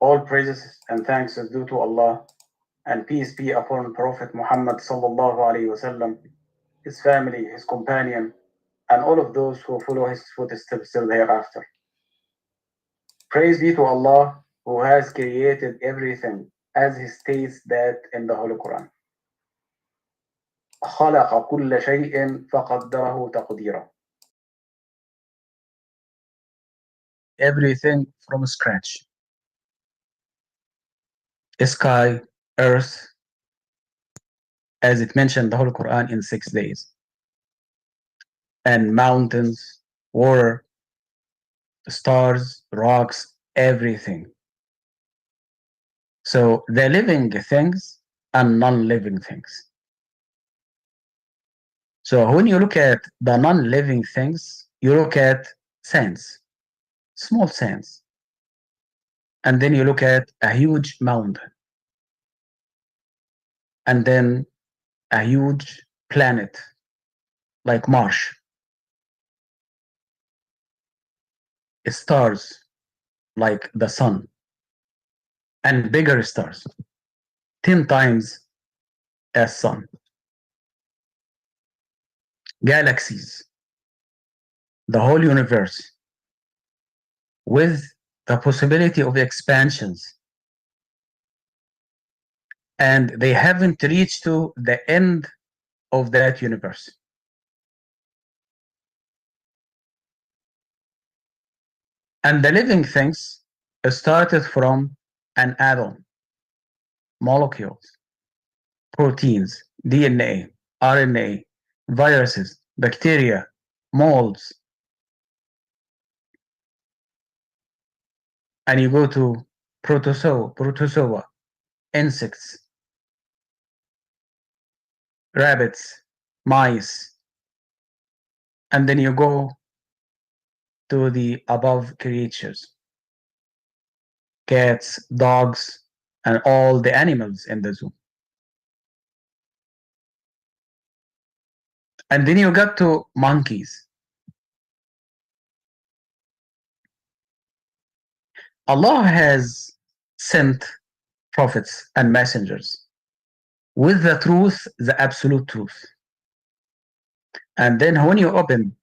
All praises and thanks is due to Allah, and peace be upon Prophet Muhammad sallallahu alaihi wasallam, his family, his companion, and all of those who follow his footsteps till thereafter. Praise be to Allah who has created everything, as he states that in the Holy Quran. خلق كل شيء فقدره تقديرا. Everything from scratch. Sky, earth, as it mentioned the Holy Quran in 6 days, and mountains, water, stars, rocks, everything. So the living things and non-living things. So when you look at the non-living things, you look at sands, small sands, and then you look at a huge mountain, and then a huge planet like Mars, stars like the sun, and bigger stars, 10 times as sun, galaxies, the whole universe, with the possibility of expansions. And they haven't reached to the end of that universe. And the living things started from an atom, molecules, proteins, DNA, RNA, viruses, bacteria, molds. And you go to protozoa, insects, rabbits, mice, and then you go to the above creatures, cats, dogs, and all the animals in the zoo. And then you got to monkeys. Allah has sent prophets and messengers with the truth, the absolute truth. And then when you open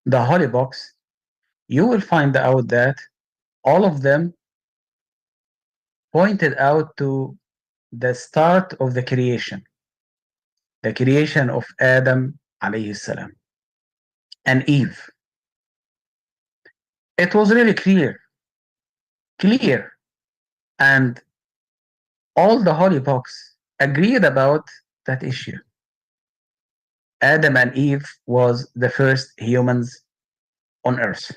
the holy box, you will find out that all of them pointed out to the start of the creation of Adam alayhi salam and Eve. It was really clear, and all the holy books agreed about that issue. Adam and Eve was the first humans on earth.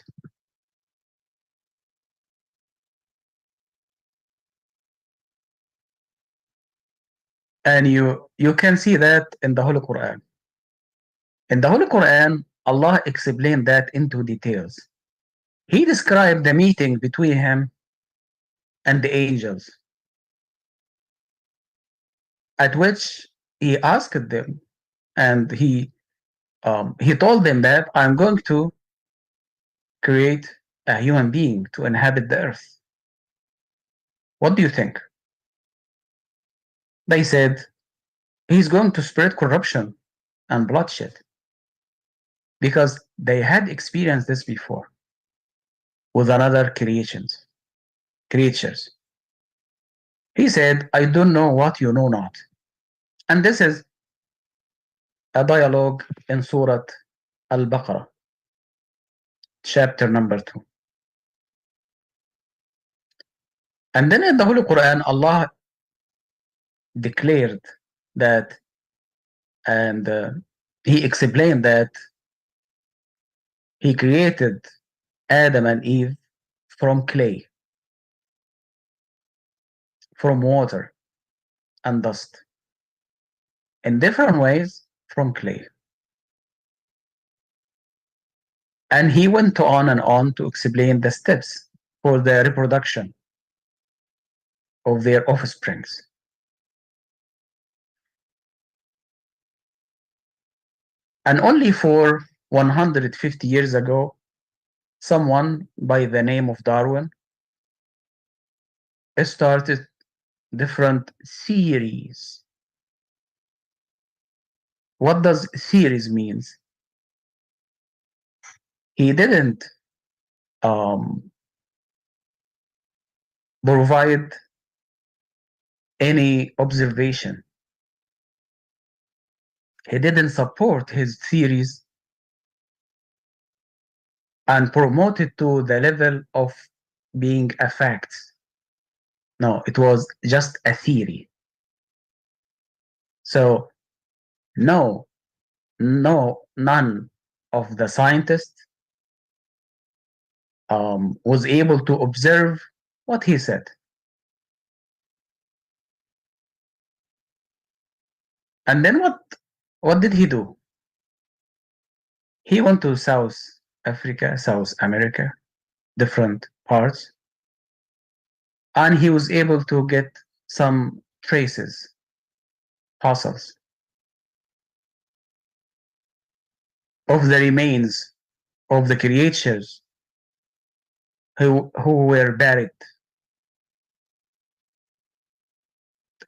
And you can see that in the Holy Quran. In the Holy Quran, Allah explained that into details. He described the meeting between him and the angels, at which he asked them, and he told them that I'm going to create a human being to inhabit the earth. What do you think? They said, he's going to spread corruption and bloodshed, because they had experienced this before with another creatures. He said, I don't know what you know not. And this is a dialogue in Surah Al-Baqarah, chapter number 2. And then in the Holy Quran, Allah declared that, and he explained that he created Adam and Eve from clay, from water and dust, in different ways from clay. And he went on and on to explain the steps for the reproduction of their offsprings. And only for 150 years ago, someone by the name of Darwin started different theories. What does theories means? He didn't um, provide any observation. He didn't support his theories and promote it to the level of being a fact. No, it was just a theory. So none of the scientists was able to observe what he said. And then what did he do? He went to South Africa, South America, different parts, and he was able to get some traces, fossils of the remains of the creatures who were buried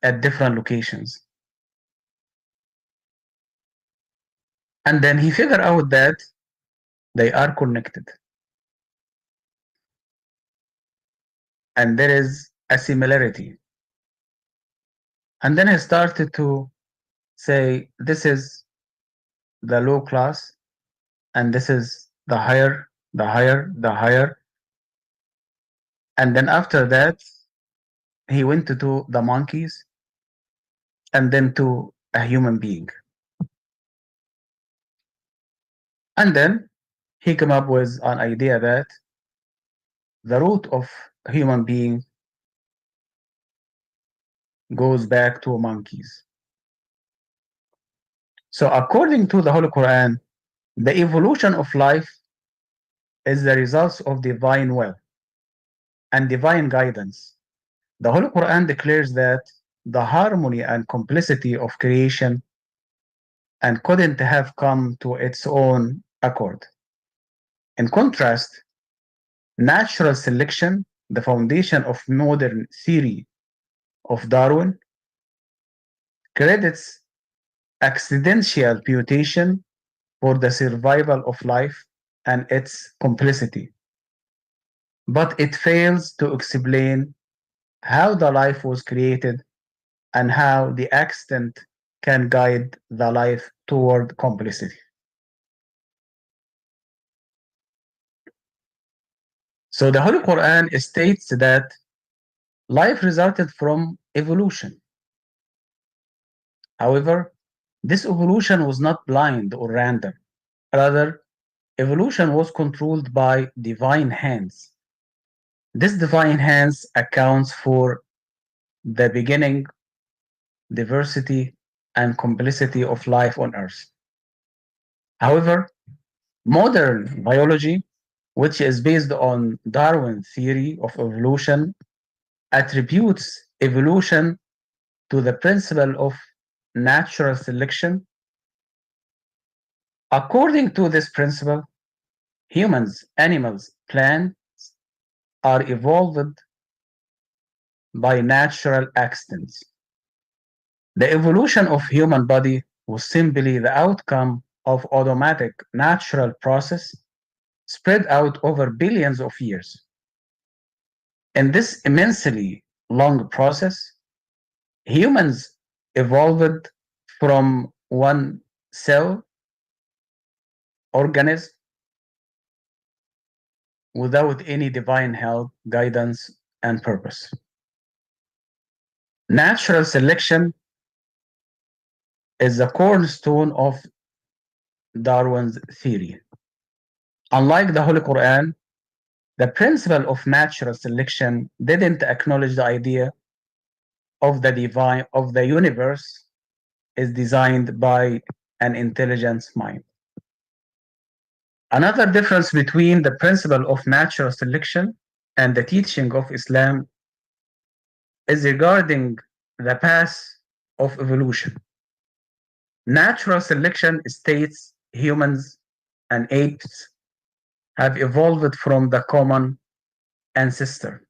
at different locations. And then he figured out that they are connected. And there is a similarity. And then he started to say, this is the low class, and this is the higher, the higher, the higher. And then after that, he went to the monkeys and then to a human being. And then he came up with an idea that the root of a human being goes back to monkeys. So according to the Holy Quran, the evolution of life is the results of divine will and divine guidance. The Holy Quran declares that the harmony and complicity of creation and couldn't have come to its own accord. In contrast, natural selection, the foundation of modern theory of Darwin, credits accidental mutation for the survival of life and its complicity. But it fails to explain how the life was created and how the accident can guide the life toward complicity. So the Holy Quran states that life resulted from evolution. However, this evolution was not blind or random. Rather, evolution was controlled by divine hands. This divine hands accounts for the beginning, diversity, and complicity of life on Earth. However, modern biology, which is based on Darwin's theory of evolution, attributes evolution to the principle of natural selection. According to this principle, humans, animals, plants are evolved by natural accidents. The evolution of human body was simply the outcome of automatic natural process spread out over billions of years. In this immensely long process, humans evolved from one cell organism without any divine help, guidance, and purpose. Natural selection is the cornerstone of Darwin's theory. Unlike the Holy Quran, the principle of natural selection didn't acknowledge the idea of the universe is designed by an intelligent mind. Another difference between the principle of natural selection and the teaching of Islam is regarding the path of evolution. Natural selection states humans and apes have evolved from the common ancestor.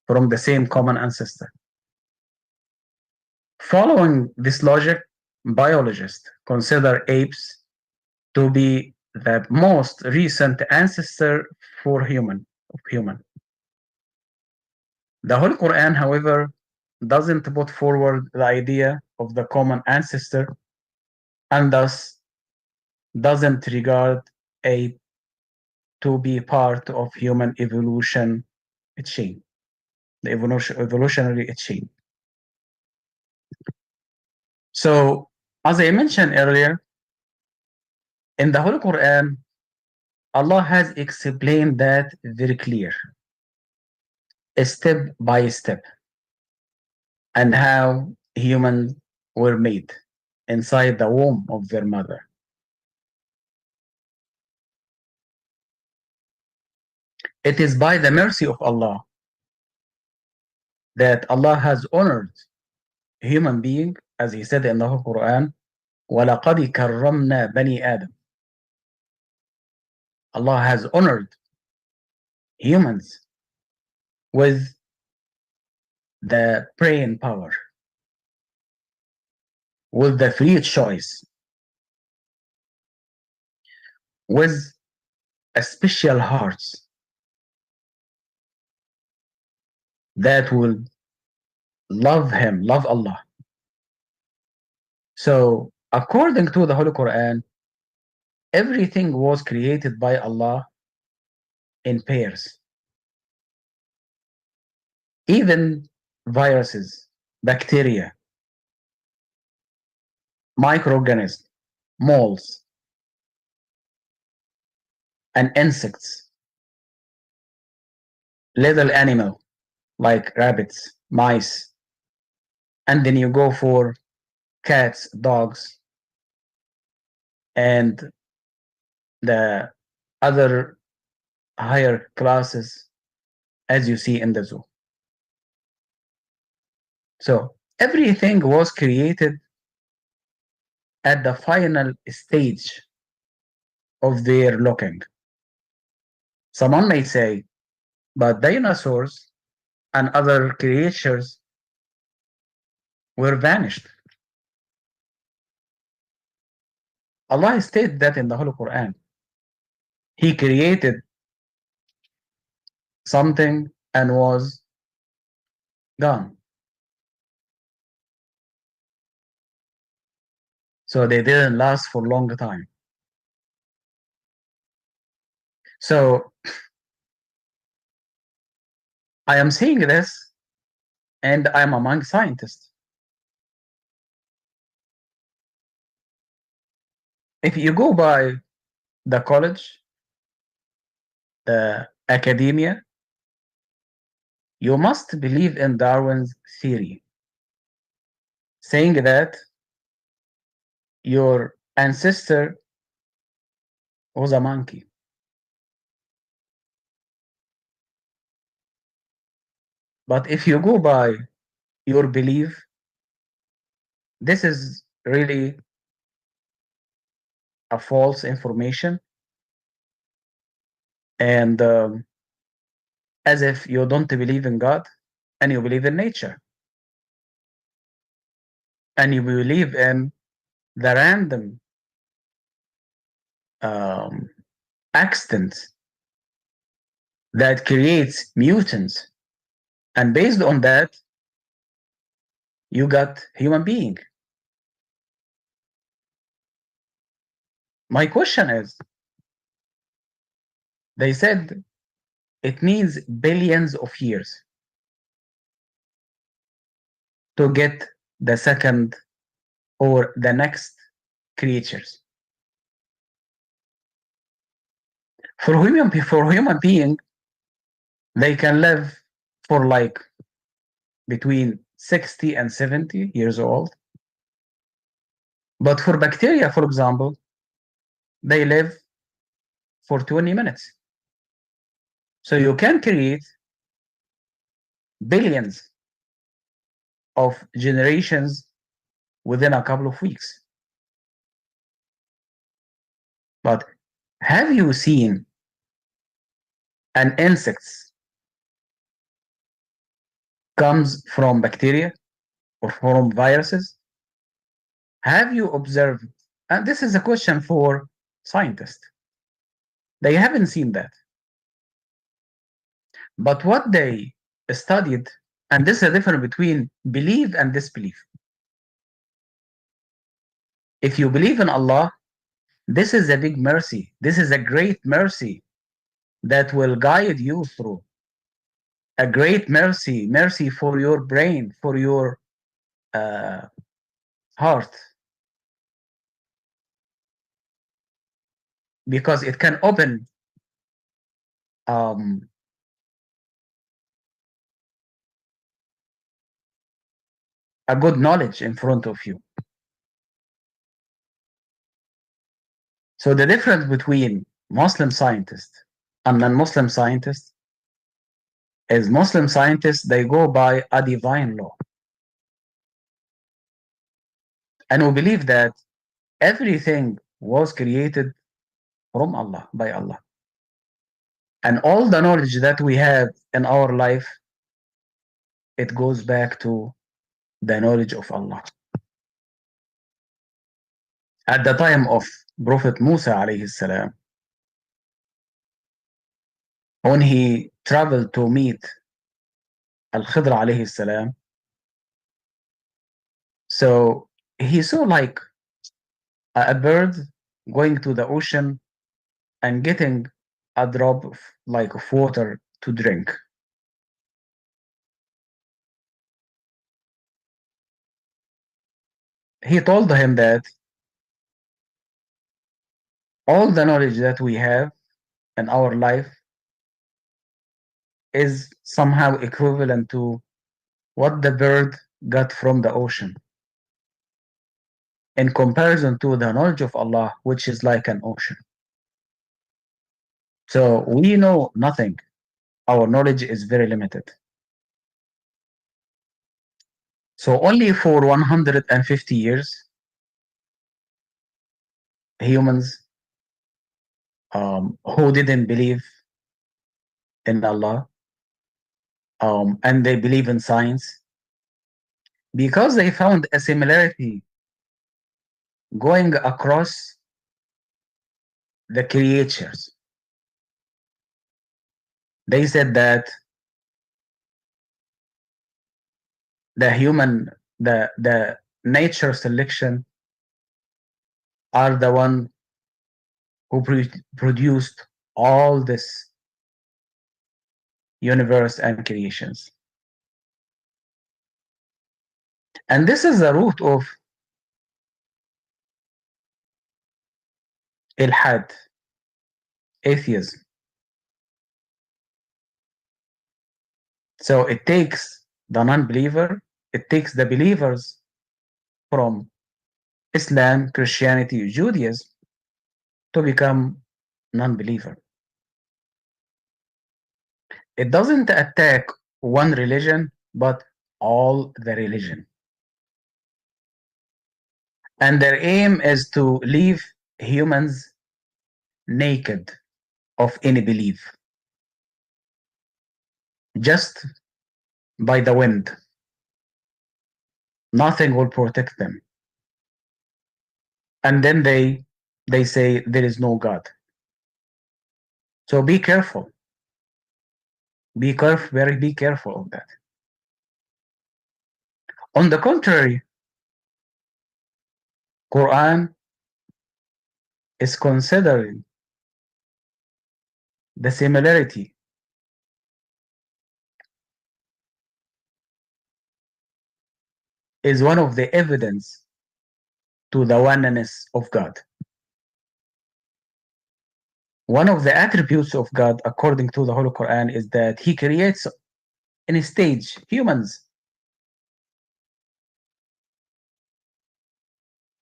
from the same common ancestor. Following this logic, biologists consider apes to be the most recent ancestor of human. The Holy Quran, however, doesn't put forward the idea of the common ancestor and thus doesn't regard ape to be part of human evolution chain, the evolutionary chain. So, as I mentioned earlier, in the Holy Quran, Allah has explained that very clear, step by step, and how humans were made inside the womb of their mother. It is by the mercy of Allah that Allah has honored human being, as He said in the Holy Quran, وَلَقَدْ كَرَّمْنَا بَنِي آدَمَ. Allah has honored humans with the brain power, with the free choice, with a special hearts that will love Him, love Allah. So, according to the Holy Quran, everything was created by Allah in pairs. Even viruses, bacteria, microorganisms, moles, and insects, little animal like rabbits, mice, and then you go for cats, dogs, and the other higher classes as you see in the zoo. So everything was created at the final stage of their looking. Someone may say, but dinosaurs and other creatures were vanished. Allah stated that in the Holy Quran. He created something and was gone. So they didn't last for a long time. So I am saying this, and I'm among scientists. If you go by the college, the academia, you must believe in Darwin's theory, saying that your ancestor was a monkey. But if you go by your belief, this is really a false information, and as if you don't believe in God and you believe in nature and you believe in the random um, accidents that creates mutants, and based on that you got human being. My question is, they said it needs billions of years to get the second or the next creatures. For human being, they can live for like between 60 and 70 years old. But for bacteria, for example, they live for 20 minutes. So you can create billions of generations within a couple of weeks. But have you seen an insect comes from bacteria or from viruses? Have you observed? And this is a question for scientists. They haven't seen that. But what they studied, and this is a difference between belief and disbelief. If you believe in Allah, this is a big mercy. This is a great mercy that will guide you through. A great mercy, mercy for your brain, for your uh, heart, because it can open um, a good knowledge in front of you. So the difference between Muslim scientists and non-Muslim scientists is Muslim scientists, they go by a divine law. And we believe that everything was created from Allah, by Allah. And all the knowledge that we have in our life, it goes back to the knowledge of Allah. At the time of Prophet Musa alayhi salam, when he traveled to meet Al-Khidr alayhi salam, so he saw like a bird going to the ocean and getting a drop of, like, of water to drink. He told him that all the knowledge that we have in our life is somehow equivalent to what the bird got from the ocean, in comparison to the knowledge of Allah, which is like an ocean. So we know nothing. Our knowledge is very limited. So only for 150 years, humans who didn't believe in Allah, and they believe in science, because they found a similarity going across the creatures. They said that the nature selection are the one who produced all this universe and creations. And this is the root of ilhad, atheism. So it takes the non-believer, it takes the believers from Islam, Christianity, Judaism to become non-believer. It doesn't attack one religion, but all the religion. And their aim is to leave humans naked of any belief, just by the wind. Nothing will protect them. And then they say there is no God. So be careful. Be careful of that. On the contrary, Quran is considering the similarity is one of the evidence to the oneness of God. One of the attributes of God, according to the Holy Quran, is that He creates in a stage humans.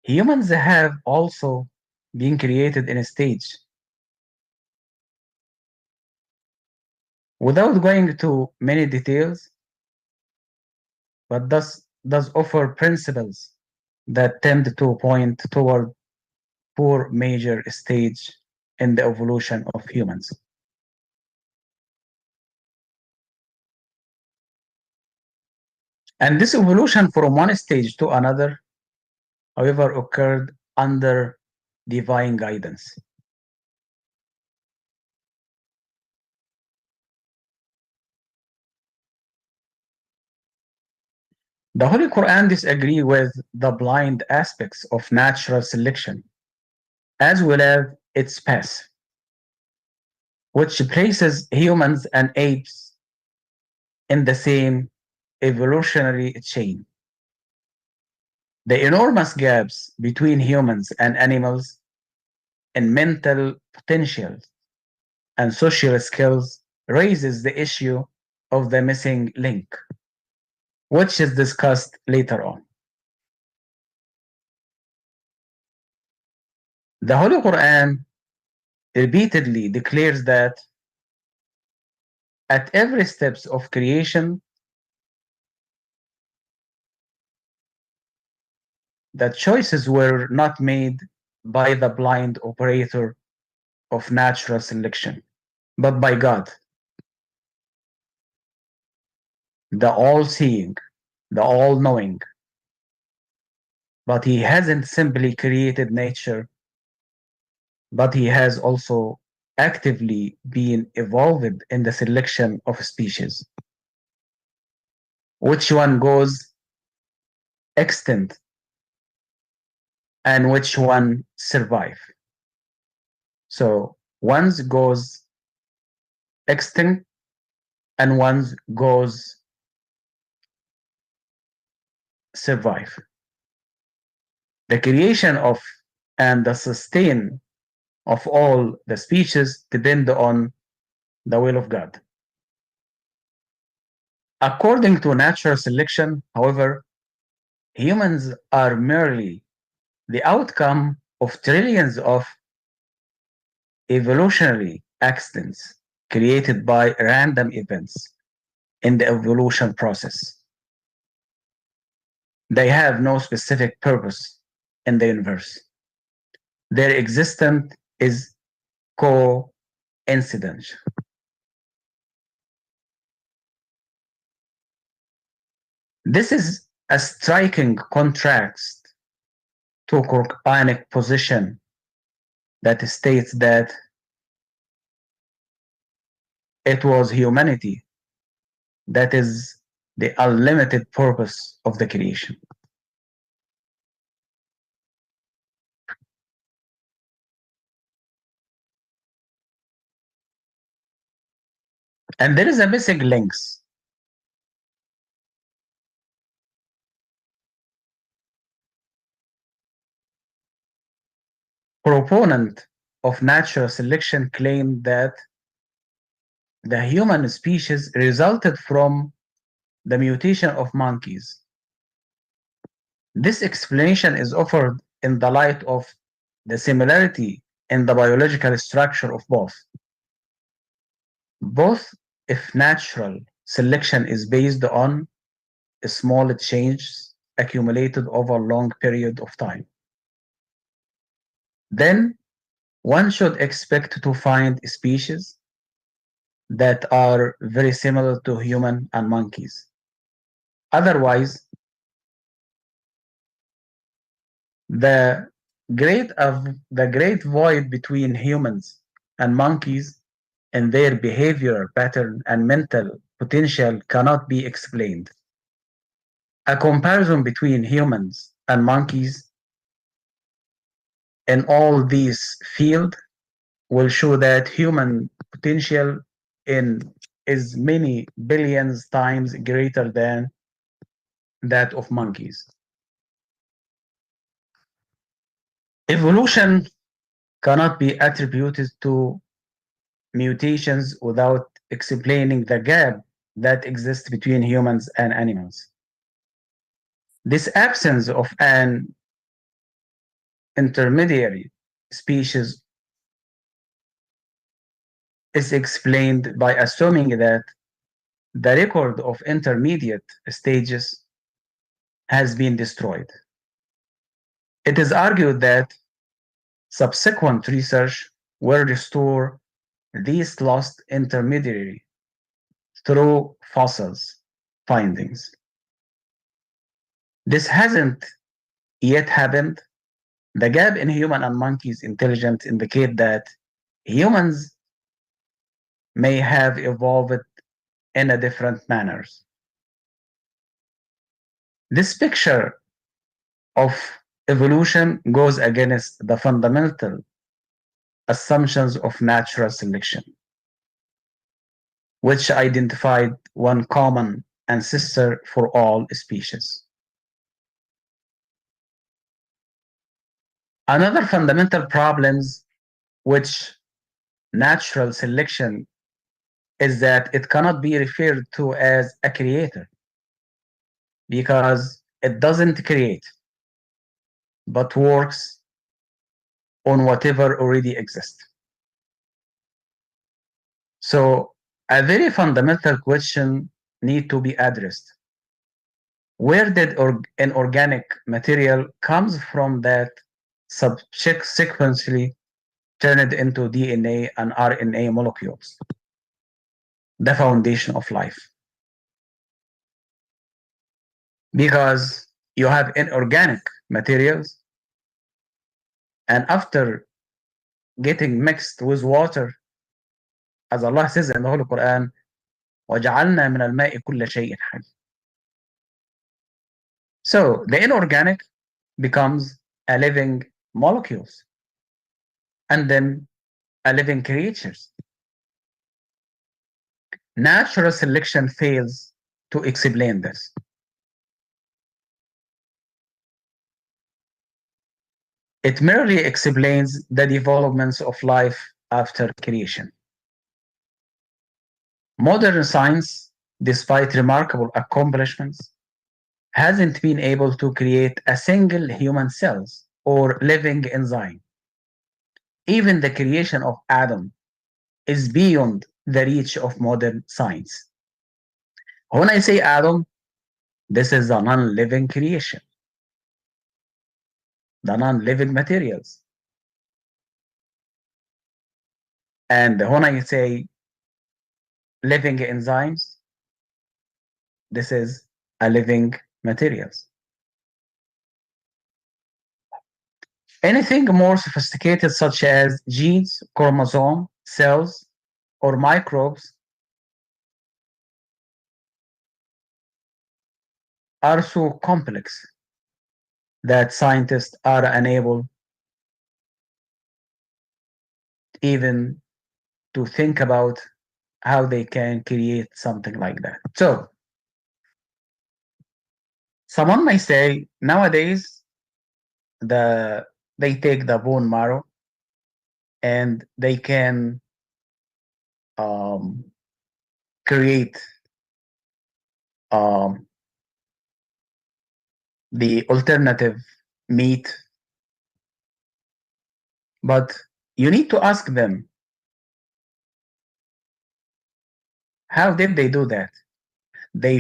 Humans have also been created in a stage. Without going to many details, but does offer principles that tend to point toward four major stages in the evolution of humans. And this evolution from one stage to another, however, occurred under divine guidance. The Holy Quran disagrees with the blind aspects of natural selection, as well as its path, which places humans and apes in the same evolutionary chain. The enormous gaps between humans and animals in mental potential and social skills raises the issue of the missing link, which is discussed later on. The Holy Quran repeatedly declares that at every steps of creation, the choices were not made by the blind operator of natural selection, but by God, the all-seeing, the all-knowing. But he hasn't simply created nature, but he has also actively been involved in the selection of species. Which one goes extinct and which one survive. So one goes extinct and one goes survive. The creation of and the sustain of all the species depend on the will of God. According to natural selection, however, humans are merely the outcome of trillions of evolutionary accidents created by random events in the evolution process. They have no specific purpose in the universe. Their existence is coincidence. This is a striking contrast to Quranic position that states that it was humanity that is the unlimited purpose of the creation. And there is a missing links. Proponent of natural selection claim that the human species resulted from the mutation of monkeys. This explanation is offered in the light of the similarity in the biological structure of both. Both, if natural selection is based on small changes accumulated over a long period of time, then one should expect to find species that are very similar to human and monkeys. Otherwise, the the great void between humans and monkeys and their behavioral pattern and mental potential cannot be explained. A comparison between humans and monkeys in all these fields will show that human potential in is many billions times greater than that of monkeys. Evolution cannot be attributed to mutations without explaining the gap that exists between humans and animals. This absence of an intermediary species is explained by assuming that the record of intermediate stages has been destroyed. It is argued that subsequent research will restore these lost intermediary through fossils findings. This hasn't yet happened. The gap in human and monkeys' intelligence indicate that humans may have evolved in a different manners. This picture of evolution goes against the fundamental assumptions of natural selection, which identified one common ancestor for all species. Another fundamental problems which natural selection is that it cannot be referred to as a creator because it doesn't create but works on whatever already exists. So a very fundamental question need to be addressed. Where did an organic material comes from that subsequently turned into DNA and RNA molecules, the foundation of life? Because you have inorganic materials, and after getting mixed with water, as Allah says in the Holy Quran, وَجَعَلْنَا مِنَ الْمَاءِ كُلَّ شَيْءٍ حَيٍّ. So the inorganic becomes a living molecules and then a living creatures. Natural selection fails to explain this. It merely explains the developments of life after creation. Modern science, despite remarkable accomplishments, hasn't been able to create a single human cells or living enzyme. Even the creation of Adam is beyond the reach of modern science. When I say Adam, this is a non-living creation, the non-living materials. And when I say living enzymes, this is a living materials. Anything more sophisticated, such as genes, chromosome, cells, or microbes, are so complex that scientists are unable even to think about how they can create something like that. So, someone may say nowadays they take the bone marrow and they can um, create um, the alternative meat, but you need to ask them, how did they do that? They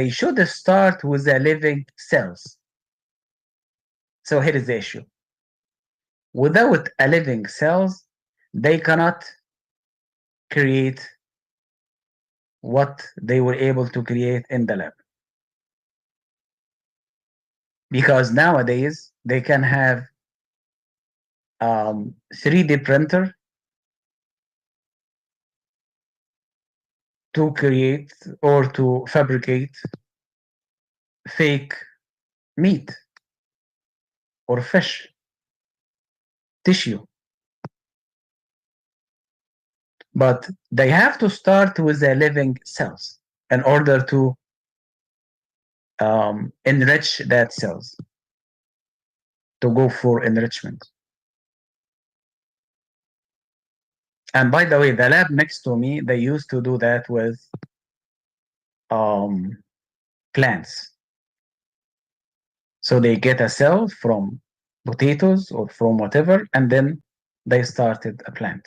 should start with the living cells. So here is the issue. Without a living cells, they cannot create what they were able to create in the lab. Because nowadays they can have 3D printer to create or to fabricate fake meat or fish tissue. But they have to start with the living cells in order to enrich that cells, to go for enrichment. And by the way, the lab next to me, they used to do that with plants. So they get a cell from potatoes or from whatever, and then they started a plant.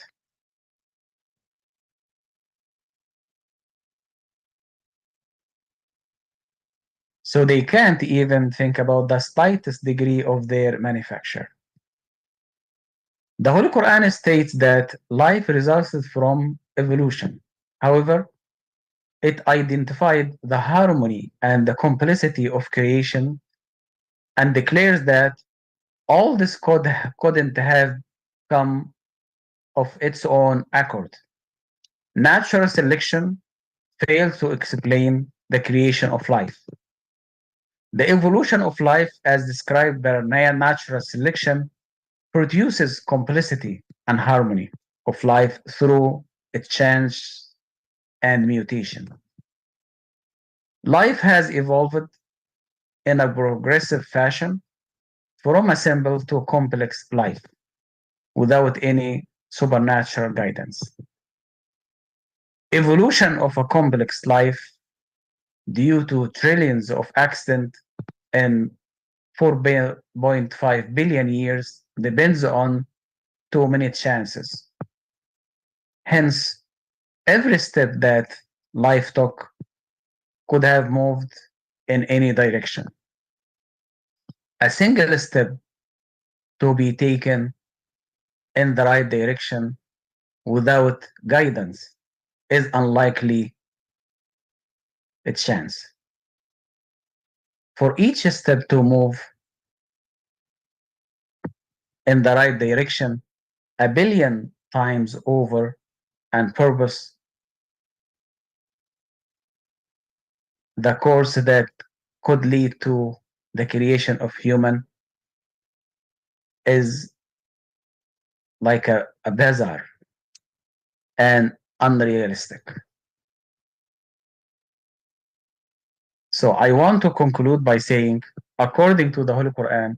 So they can't even think about the slightest degree of their manufacture. The Holy Quran states that life resulted from evolution. However, it identified the harmony and the complexity of creation and declares that all this couldn't have come of its own accord. Natural selection fails to explain the creation of life. The evolution of life, as described by natural selection, produces complexity and harmony of life through its change and mutation. Life has evolved in a progressive fashion from a simple to complex life without any supernatural guidance. Evolution of a complex life due to trillions of accidents in 4.5 billion years depends on too many chances. Hence, every step that life took could have moved in any direction. A single step to be taken in the right direction without guidance is unlikely a chance. For each step to move in the right direction a billion times over and purpose the course that could lead to the creation of human is like a bizarre and unrealistic. So I want to conclude by saying, according to the Holy Quran,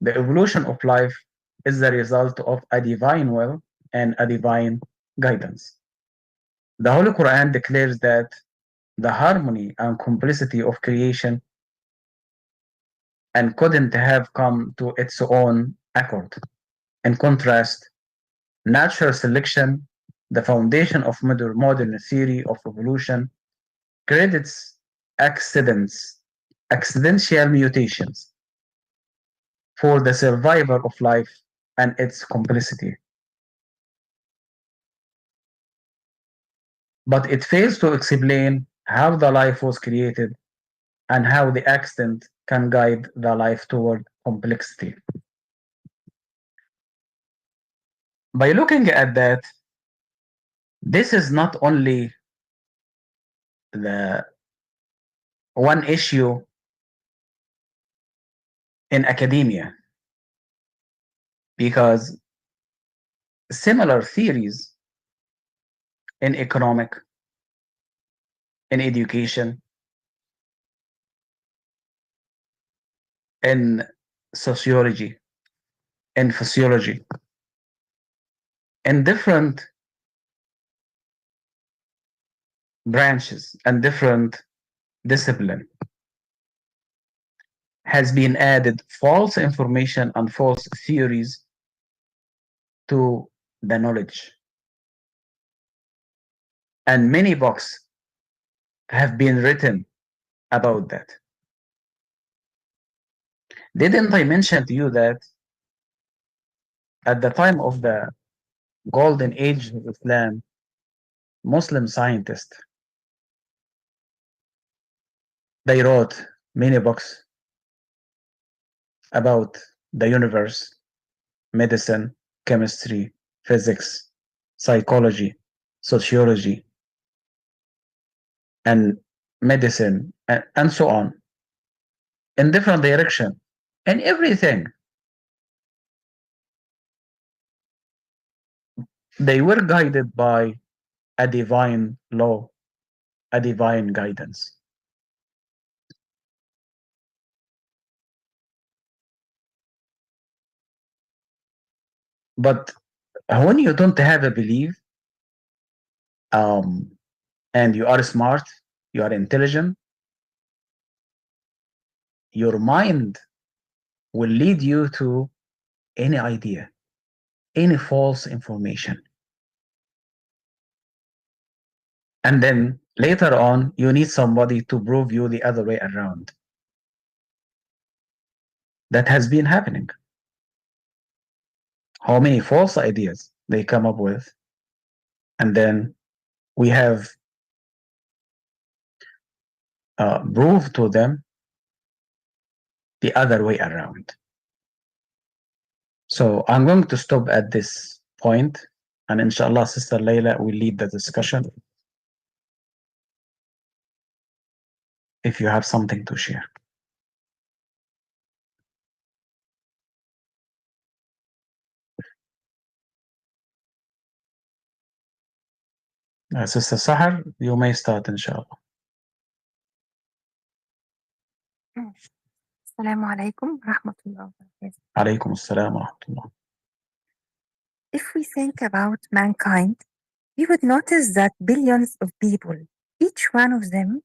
the evolution of life is the result of a divine will and a divine guidance. The Holy Quran declares that the harmony and complexity of creation and couldn't have come to its own accord. In contrast, natural selection, the foundation of modern theory of evolution, credits accidents, accidental mutations for the survival of life and its complexity. But it fails to explain how the life was created and how the accident can guide the life toward complexity. By looking at that, this is not only the one issue in academia, because similar theories in economic, in education, in sociology, in physiology, in different branches and different discipline has been added false information and false theories to the knowledge. And many books have been written about that. Didn't I mention to you that at the time of the golden age of Islam, Muslim scientists, they wrote many books about the universe, medicine, chemistry, physics, psychology, sociology, and medicine, and so on, in different direction, and everything. They were guided by a divine law, a divine guidance. But when you don't have a belief, um, and you are smart, you are intelligent, your mind will lead you to any idea, any false information. And then later on, you need somebody to prove you the other way around. That has been happening. How many false ideas they come up with. And then we have proved to them the other way around. So I'm going to stop at this point, and inshallah, Sister Layla will lead the discussion if you have something to share. Sister Sahar, you may start, inshallah. Assalamu alaikum rahmatullah. Alaykum assalam wa rahmatullah. If we think about mankind, we would notice that billions of people, each one of them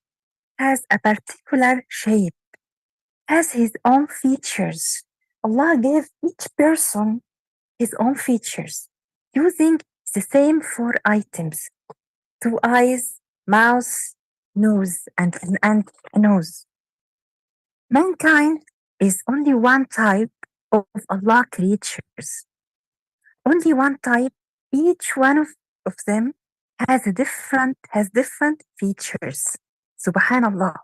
has a particular shape, has his own features. Allah gave each person his own features using the same four items: two eyes, mouth, nose, and a nose. Mankind is only one type of Allah creatures. Only one type. Each one of them has different features. Subhanallah.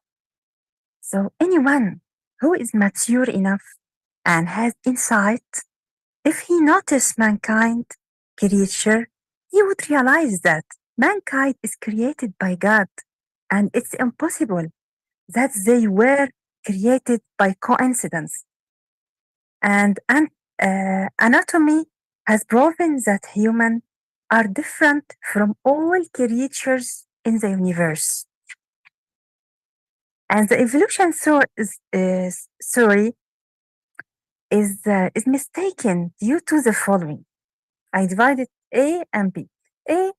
So anyone who is mature enough and has insight, if he notices mankind creature, he would realize that mankind is created by God, and it's impossible that they were created by coincidence. And anatomy has proven that humans are different from all creatures in the universe. And the evolution story is mistaken due to the following. I divided A and B. A,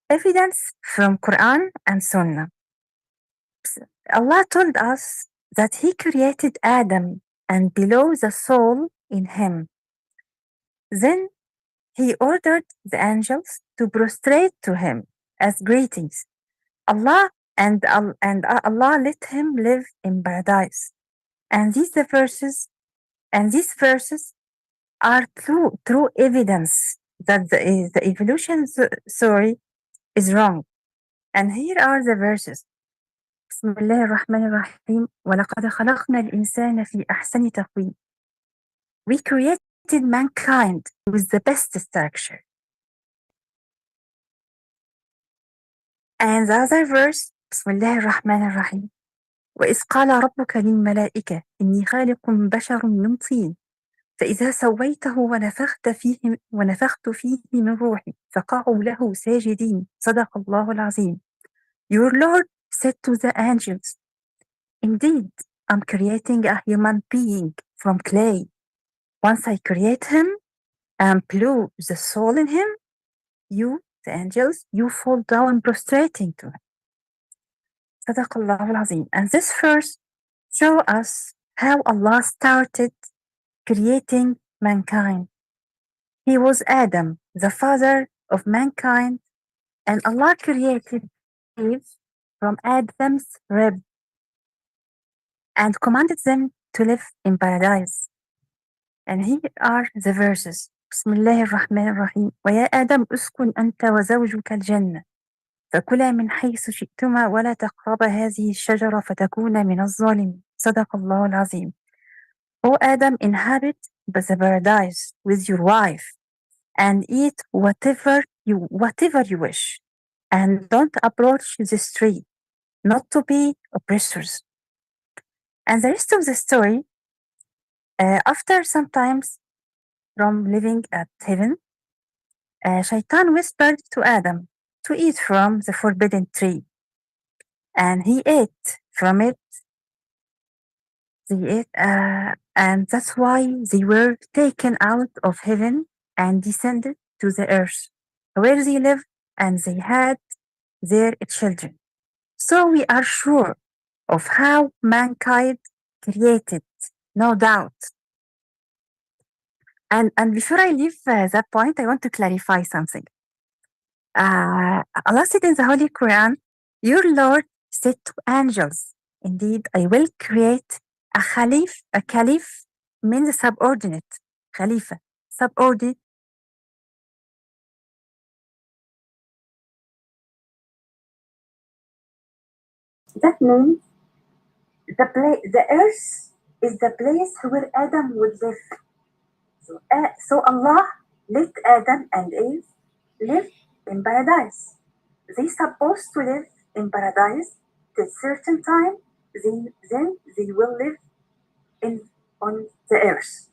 evidence from Quran and Sunnah. Allah told us that He created Adam and below the soul in him. Then He ordered the angels to prostrate to him as greetings. Allah Allah let him live in paradise. And these verses are true evidence that the evolution story is wrong. And here are the verses. بسم الله الرحمن الرحيم ولقد خلقنا الإنسان في أحسن تقويم. We created mankind with the best structure. And the other verse, بسم الله الرحمن الرحيم وإذ قال ربك للملائكة إني خالق بشر من طين فإذا سويته ونفخت فيه من روحي فقعوا له ساجدين صدق الله العظيم. Your Lord said to the angels, indeed, I'm creating a human being from clay. Once I create him and blew the soul in him, you, the angels, you fall down prostrating to him. صدق الله العظيم. And this verse show us how Allah started creating mankind. He was Adam, the father of mankind, and Allah created Eve from Adam's rib and commanded them to live in paradise. And here are the verses. بسم الله الرحمن الرحيم ويا آدم اسكن أنت وزوجك الجنة فكلا من حيث شئتما ولا تقربا هذه الشجرة فتكونا من الظالمين صدق الله العظيم. O Adam, inhabit the paradise with your wife and eat whatever you wish, and don't approach this tree, not to be oppressors. And the rest of the story, after some times from living at heaven, Shaitan whispered to Adam to eat from the forbidden tree, and he ate from it. They ate, and that's why they were taken out of heaven and descended to the earth, where they lived and they had their children. So we are sure of how mankind created, no doubt. And before I leave that point, I want to clarify something. Allah said in the Holy Quran, your Lord said to angels, indeed, I will create a caliph means subordinate, khalifa, subordinate. That means the earth is the place where Adam would live. So Allah let Adam and Eve live in paradise. They supposed to live in paradise till certain time, then they will live in on the earth.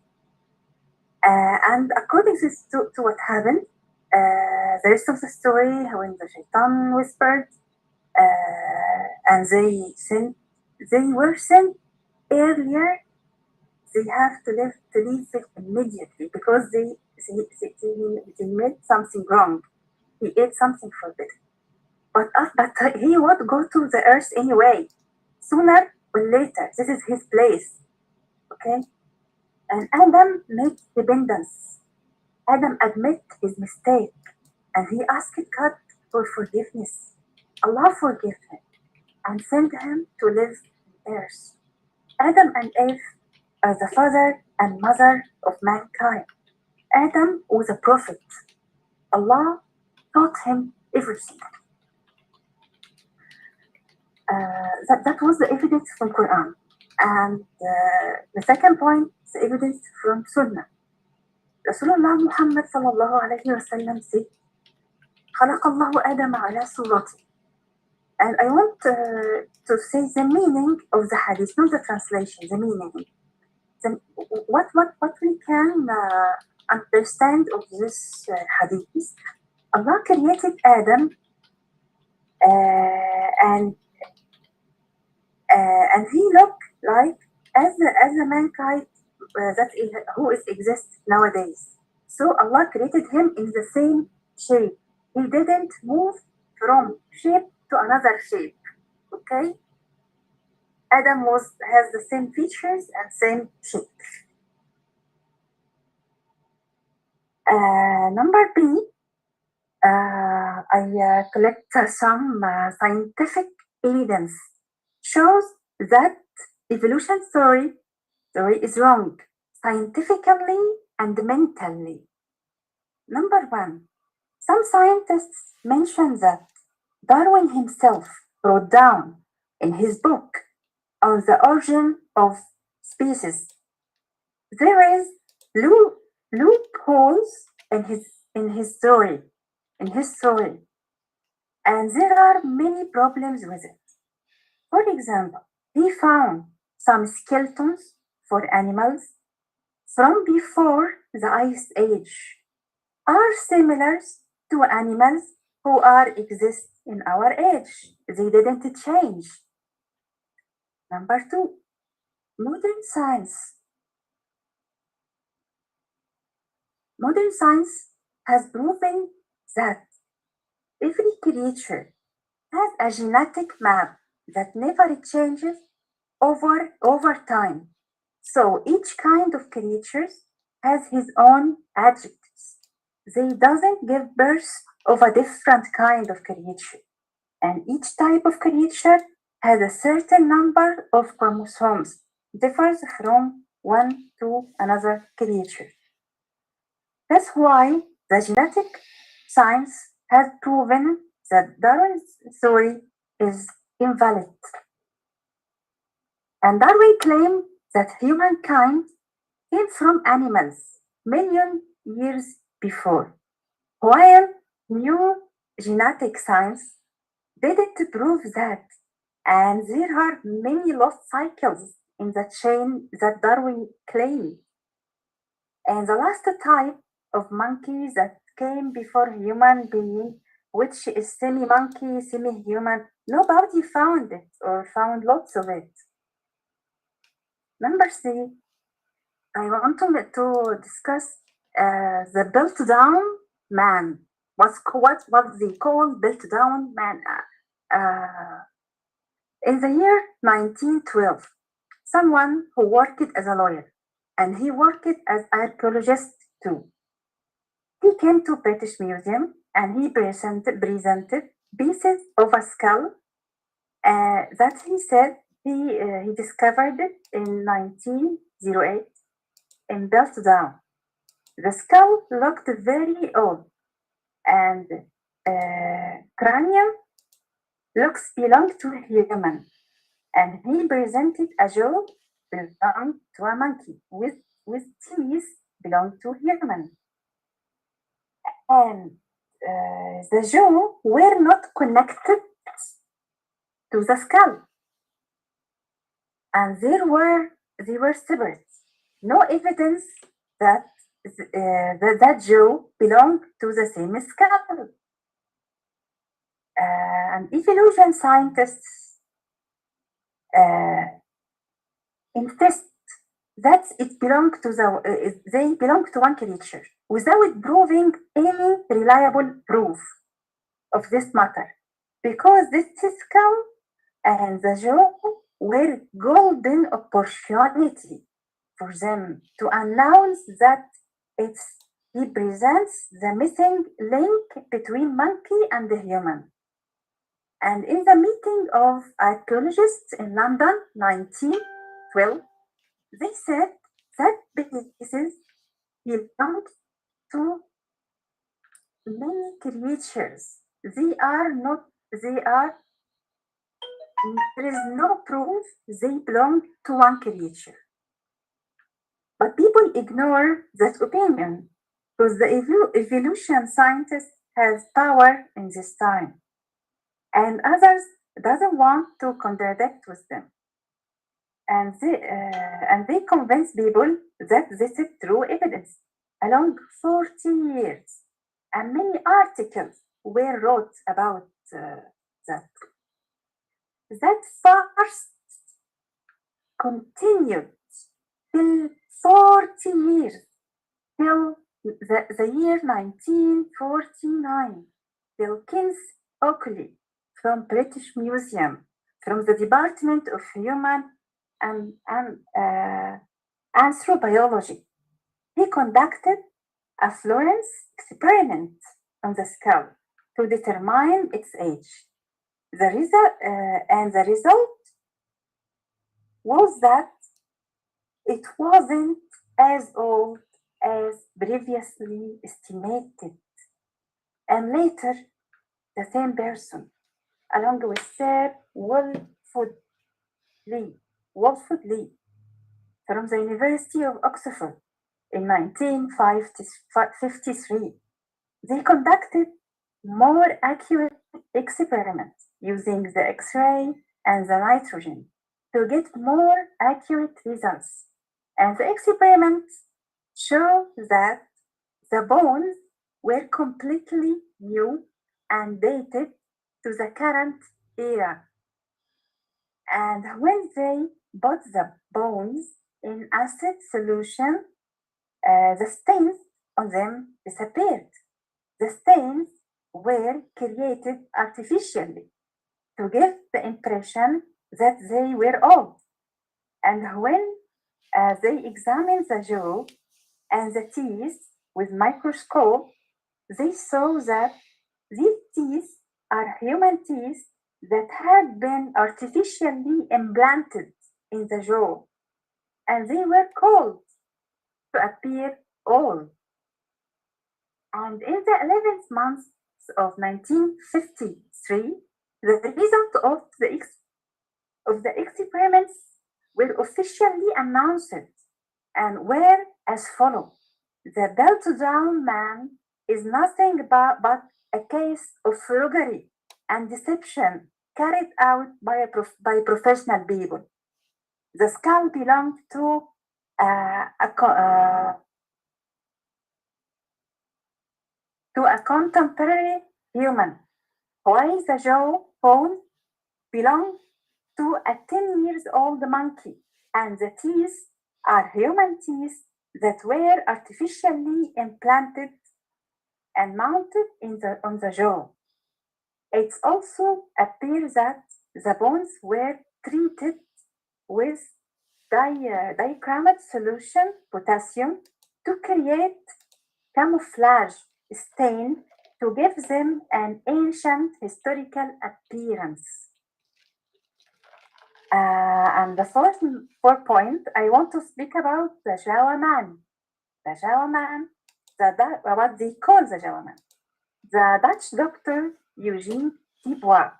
And according to what happened, the rest of the story, when the shaitan whispered, and they were sent earlier. They have to leave it immediately because they made something wrong. He ate something forbidden. But he would go to the earth anyway, sooner or later. This is his place, okay? And Adam made dependence. Adam admit his mistake, and he asked God for forgiveness. Allah forgave him and sent him to live on earth. Adam and Eve are the father and mother of mankind. Adam was a prophet. Allah taught him everything. That was the evidence from Quran. And the second point is the evidence from Sunnah. Rasulullah Muhammad sallallahu alayhi wa sallam said, خلق الله آدم على صورته. And I want to say the meaning of the hadith, not the translation, the meaning. What we can understand of this hadith. Allah created Adam and he looked like as a mankind who is exists nowadays. So Allah created him in the same shape. He didn't move from shape to another shape. Okay? Adam has the same features and same shape. Number B, I collect some scientific evidence shows that evolution theory is wrong scientifically and mentally. Number one, some scientists mention that Darwin himself wrote down in his book on the origin of species there is loopholes in his story, and there are many problems with it. For example, he found some skeletons for animals from before the Ice Age are similar to animals who exist in our age. They didn't change. Number two, modern science. Modern science has proven that every creature has a genetic map that never changes over time. So each kind of creature has his own adjectives. They doesn't give birth of a different kind of creature. And each type of creature has a certain number of chromosomes, differs from one to another creature. That's why the genetic science has proven that Darwin's theory is invalid. And Darwin claimed that humankind came from animals million years before, while new genetic science didn't prove that. And there are many lost cycles in the chain that Darwin claimed. And the last type of monkey that came before human being, which is semi-monkey, semi-human, nobody found it or found lots of it. Number three, I want to discuss the built-down man. What they call built-down man. In the year 1912, someone who worked as a lawyer and he worked as archaeologist too. He came to British Museum and he presented pieces of a skull that he said he discovered it in 1908 in Beltdown. The skull looked very old and cranium looks belonged to a human, and he presented a jaw belong to a monkey, with teeth belong to human. And the jaw were not connected to the skull, and they were separate. No evidence that that jaw belonged to the same skull. And evolution scientists insist that they belong to one creature without proving any reliable proof of this matter, because this skull and the jaw were golden opportunity for them to announce that it represents the missing link between monkey and the human. And in the meeting of archaeologists in London, 1912, they said that pieces belong to many creatures. They are not, they are, there is no proof they belong to one creature. But people ignore that opinion because the evolution scientists have power in this time, and others doesn't want to contradict with them. And they convince people that this is true evidence. Along 40 years, and many articles were wrote about that. That farce continued till 40 years, till the year 1949, till Kins Oakley from British Museum, from the Department of Human and Anthropobiology. He conducted a Florence experiment on the skull to determine its age. The result was that it wasn't as old as previously estimated. And later, the same person, along with Sir Wilfrid Lee, from the University of Oxford in 1953, they conducted more accurate experiments using the X-ray and the nitrogen to get more accurate results. And the experiments show that the bones were completely new and dated to the current era. And when they put the bones in acid solution, the stains on them disappeared. The stains were created artificially to give the impression that they were old. And when they examined the jaw and the teeth with microscope, they saw that these teeth are human teeth that had been artificially implanted in the jaw, and they were called to appear old. And in the 11th month of 1953, the result of the experiments were officially announced and were as follows. The belt-down man is nothing but a case of roguery and deception carried out by professional people. The skull belonged to a contemporary human, while the jawbone belonged to a 10 years old monkey, and the teeth are human teeth that were artificially implanted and mounted on the jaw. It also appears that the bones were treated with dichromate solution potassium to create camouflage stain to give them an ancient historical appearance. And the fourth point, I want to speak about the Jawa man. The Jawa man, what they call the Jawa man. The Dutch doctor Eugene Dubois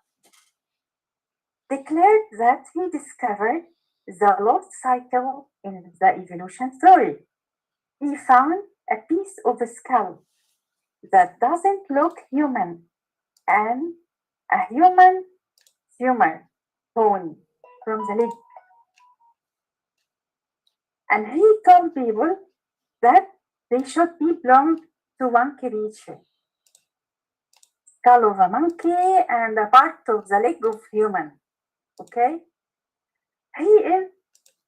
declared that he discovered the lost cycle in the evolution theory. He found a piece of a skull that doesn't look human and a human femur bone from the leg. And he told people that they should be belong to one creature. Skull of a monkey and a part of the leg of human. Okay? He is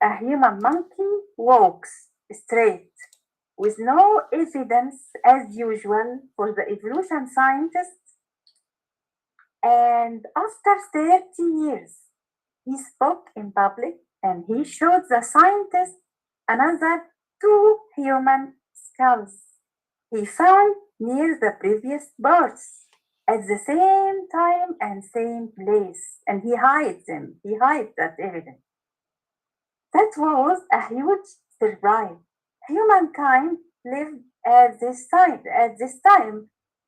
a human monkey walks straight with no evidence as usual for the evolution scientists. And after 30 years, he spoke in public and he showed the scientists another two human skulls he found near the previous birds at the same time and same place. And he hides them. He hides that evidence. That was a huge surprise. Humankind lived at this time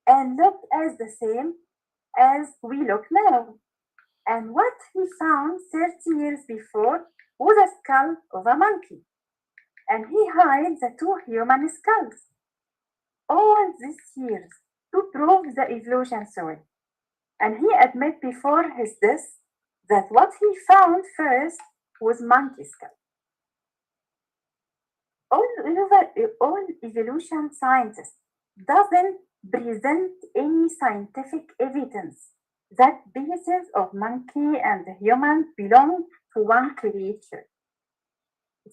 and looked as the same as we look now. And what he found 30 years before was a skull of a monkey. And he hides the two human skulls all these years to prove the evolution theory. And he admitted before his death that what he found first was monkey skull. All evolution scientists doesn't present any scientific evidence that pieces of monkey and human belong to one creature.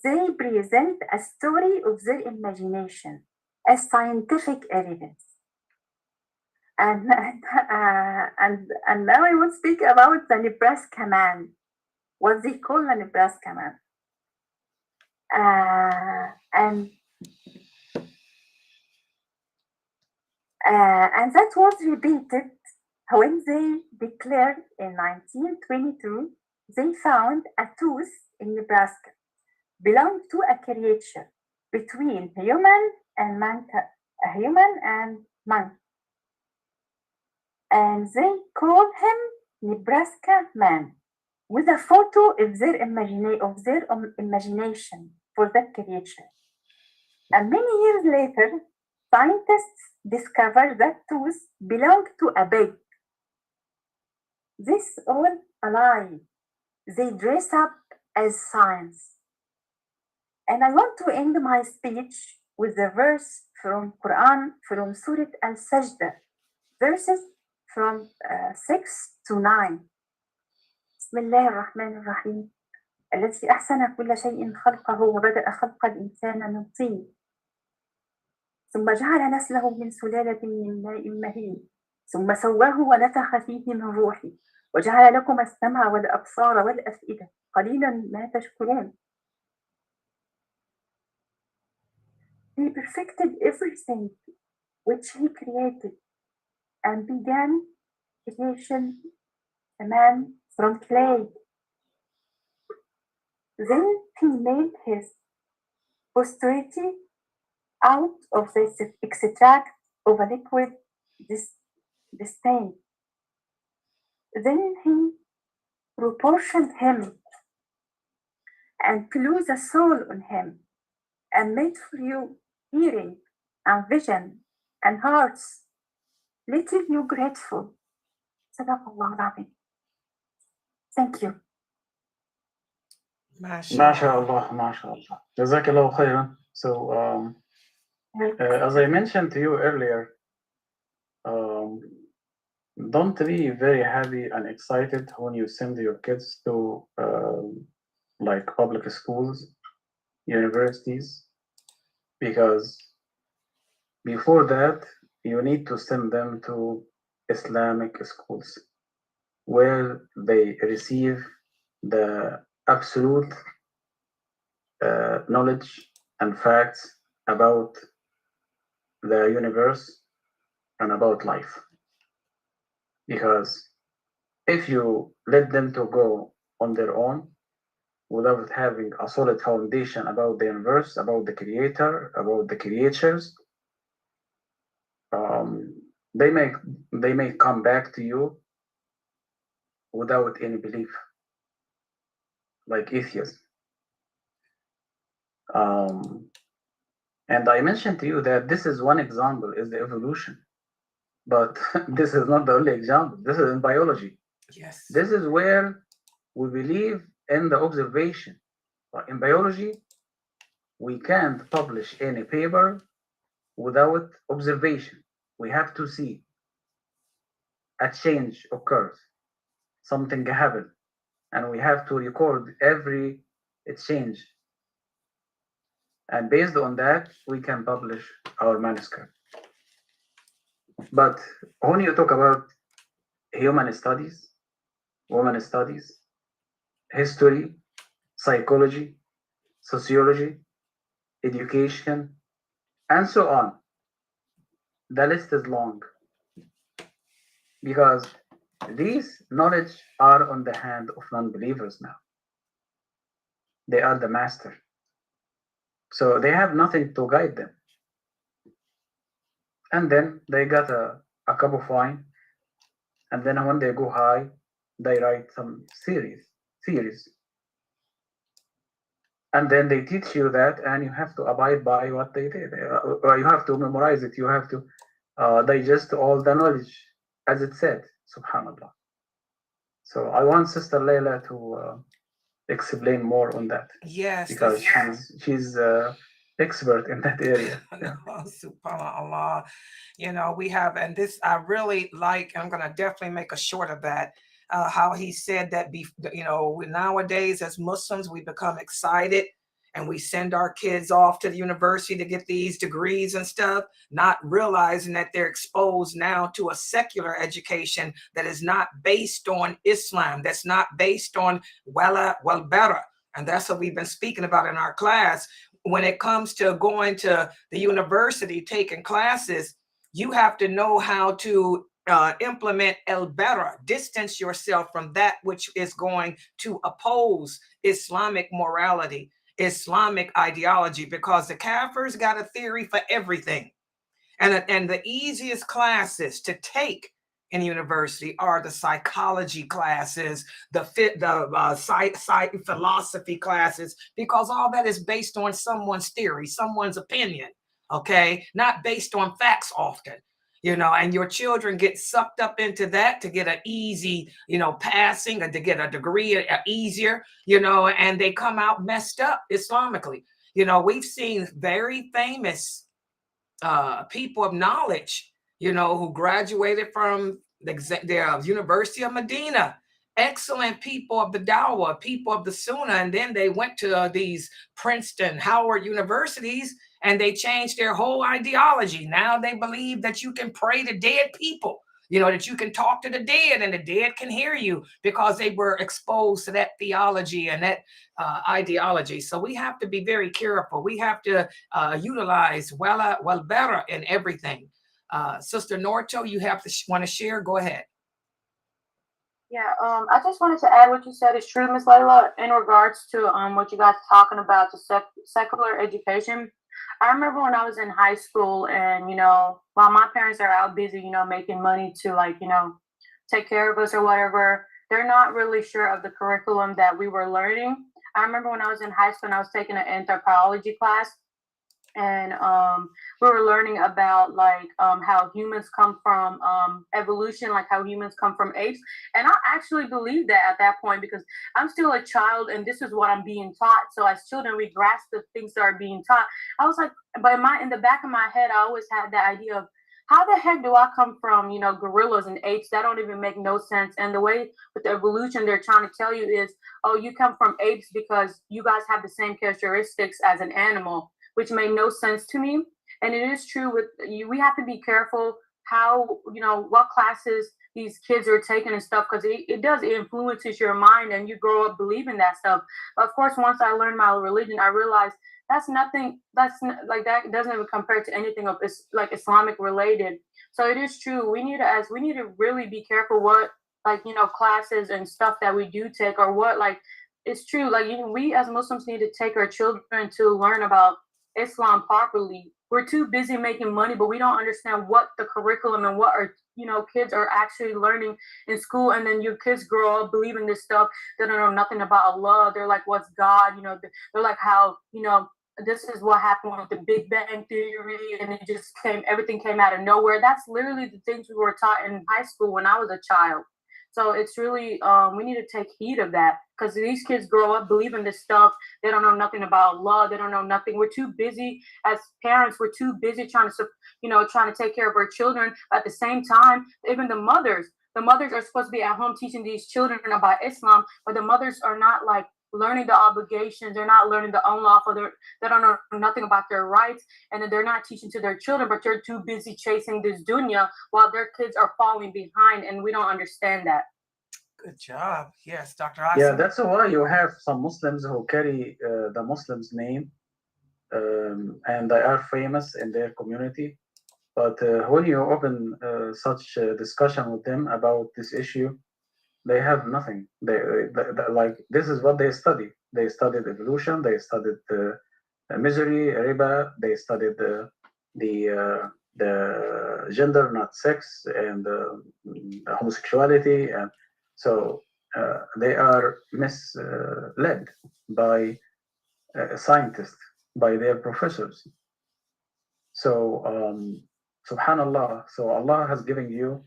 They present a story of their imagination as scientific evidence. And now I will speak about the Nebraska man, what they call the Nebraska man. And that was repeated when they declared in 1922 they found a tooth in Nebraska belonged to a creature between human and monkey. And they call him Nebraska man with a photo of their imagination for that creature. And many years later, scientists discovered that tooth belonged to a pig. This all a lie. They dress up as science. And I want to end my speech with a verse from Quran, from Surah Al-Sajdah, verses from 6 to 9. بسم الله الرحمن الرحيم الذي أحسن كل شيء خلقه وبدأ خلق الإنسان من طين ثم جعل نسله من سلالة من ماء مهين ثم سواه ونفخ فيه من روحه وجعل لكم السمع والأبصار والأفئدة قليلا ما تشكرون. He perfected everything which he created and began creation a man from clay. Then he made his posterity out of the extract of a liquid disdain. Then he proportioned him and blew the soul on him and made for you hearing and vision and hearts. Little you grateful. Sunnahfollower Rabbi. Thank you. ما شاء الله ما شاء الله جزاك الله خيرا. So as I mentioned to you earlier, don't be very happy and excited when you send your kids to like public schools, universities, because before that you need to send them to Islamic schools where they receive the absolute knowledge and facts about the universe and about life. Because if you let them to go on their own without having a solid foundation about the universe, about the creator, about the creatures, they may come back to you without any belief, like atheists. Um, and I mentioned to you that this is one example, is the evolution. But this is not the only example. This is in biology. Yes. This is where we believe in the observation. But in biology, we can't publish any paper without observation. We have to see a change occurs, something happens, and we have to record every change. And based on that, we can publish our manuscript. But when you talk about human studies, women studies, history, psychology, sociology, education, and so on, the list is long because these knowledge are on the hand of non-believers now. They are the master. So they have nothing to guide them. And then they got a cup of wine. And then when they go high, they write some theories. And then they teach you that, and you have to abide by what they did. You have to memorize it. You have to digest all the knowledge as it said, subhanallah. So I want Sister Layla to explain more on that. Yes. Because she's expert in that area. Yeah. SubhanAllah. You know, we have, and this I really like, I'm going to definitely make a short of that. How he said that, you know, nowadays as Muslims, we become excited and we send our kids off to the university to get these degrees and stuff, not realizing that they're exposed now to a secular education that is not based on Islam, that's not based on wala wal bara. And that's what we've been speaking about in our class. When it comes to going to the university, taking classes, you have to know how to implement el-bara, distance yourself from that which is going to oppose Islamic morality, Islamic ideology, because the Kafirs got a theory for everything. And the easiest classes to take in university are the psychology classes, the philosophy classes, because all that is based on someone's theory, someone's opinion, okay? Not based on facts often. You know, and your children get sucked up into that to get an easy, you know, passing, or to get a degree easier, you know, and they come out messed up Islamically. You know, we've seen very famous people of knowledge, you know, who graduated from the University of Medina, excellent people of the Dawah, people of the Sunnah, and then they went to these Princeton, Howard universities, and they changed their whole ideology. Now they believe that you can pray to dead people, you know, that you can talk to the dead and the dead can hear you, because they were exposed to that theology and that ideology. So we have to be very careful. We have to utilize wala wal bara in everything. Sister Norto, you have to want to share? Go ahead. Yeah, I just wanted to add what you said is true, Miss Layla, in regards to what you guys are talking about, the secular education. I remember when I was in high school, and you know, while my parents are out busy, you know, making money to, like, you know, take care of us or whatever, they're not really sure of the curriculum that we were learning. I remember when I was in high school and I was taking an anthropology class, and we were learning about, like, how humans come from evolution, like how humans come from apes. And I actually believed that at that point, because I'm still a child and this is what I'm being taught. So as children, we grasp the things that are being taught. I was like, but in the back of my head, I always had the idea of, how the heck do I come from, you know, gorillas and apes? That don't even make no sense. And the way with the evolution they're trying to tell you is, oh, you come from apes because you guys have the same characteristics as an animal, which made no sense to me. And it is true with you, we have to be careful how, you know, what classes these kids are taking and stuff, because it influences your mind and you grow up believing that stuff. But of course, once I learned my religion, I realized that's nothing, like, that doesn't even compare to anything of like Islamic related. So it is true, we need to really be careful what, like, you know, classes and stuff that we do take, or what, like, it's true, like, you know, we as Muslims need to take our children to learn about Islam properly. We're too busy making money, but we don't understand what the curriculum and what our, you know, kids are actually learning in school. And then your kids grow up believing this stuff. They don't know nothing about Allah. They're like, what's God? You know, they're like how, you know, this is what happened with the Big Bang Theory, and it just everything came out of nowhere. That's literally the things we were taught in high school when I was a child. So it's really, we need to take heed of that, because these kids grow up believing this stuff. They don't know nothing about Allah. They don't know nothing. We're too busy as parents. We're too busy trying to take care of our children. At the same time, even the mothers are supposed to be at home teaching these children about Islam, but the mothers are not like learning the obligations. They're not learning the unlawful. They don't know nothing about their rights, and then they're not teaching to their children, but they're too busy chasing this dunya while their kids are falling behind, and we don't understand that. Good job. Yes, Dr. Yeah, Asim. that's why you have some Muslims who carry the Muslim's name, and they are famous in their community. But when you open such a discussion with them about this issue, they have nothing. They like, this is what they study. They studied evolution. They studied misery, riba. They studied the gender, not sex, and homosexuality, and so they are misled by scientists, by their professors. So, subhanallah. So Allah has given you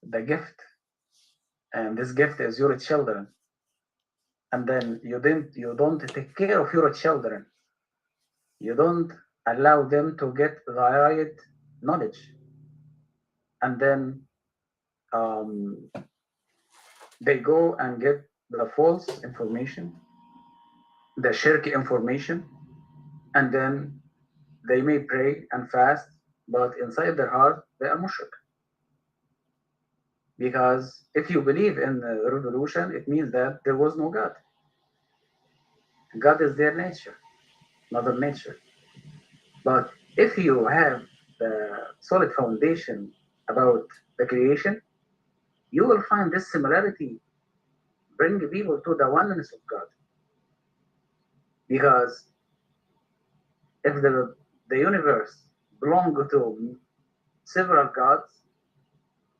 the gift, and this gift is your children, and then you don't take care of your children. You don't allow them to get the right knowledge, and then they go and get the false information, the shirk information, and then they may pray and fast, but inside their heart they are mushrik. Because if you believe in the revolution, it means that there was no God. God is their nature, Mother Nature. But if you have the solid foundation about the creation, you will find this similarity bring people to the oneness of God. Because if the universe belonged to several gods,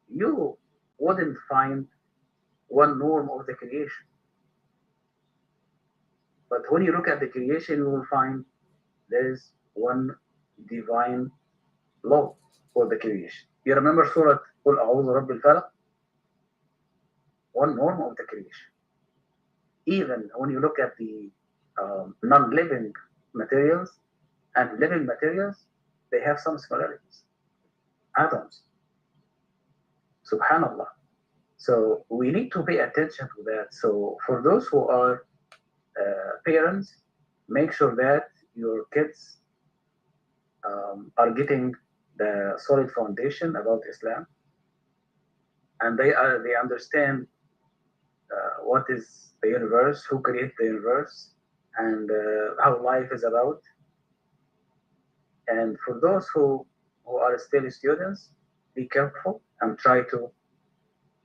you wouldn't find one norm of the creation. But when you look at the creation, you will find there is one divine law for the creation. You remember Surah قُلْ أَعُوذُ رَبِّ الْفَلَقِ? One norm of the creation. Even when you look at the non-living materials and living materials, they have some similarities. Atoms. Subhanallah. So we need to pay attention to that. So for those who are parents, make sure that your kids are getting the solid foundation about Islam, and they understand what is the universe, who created the universe, and how life is about. And for those who are still students, be careful and try to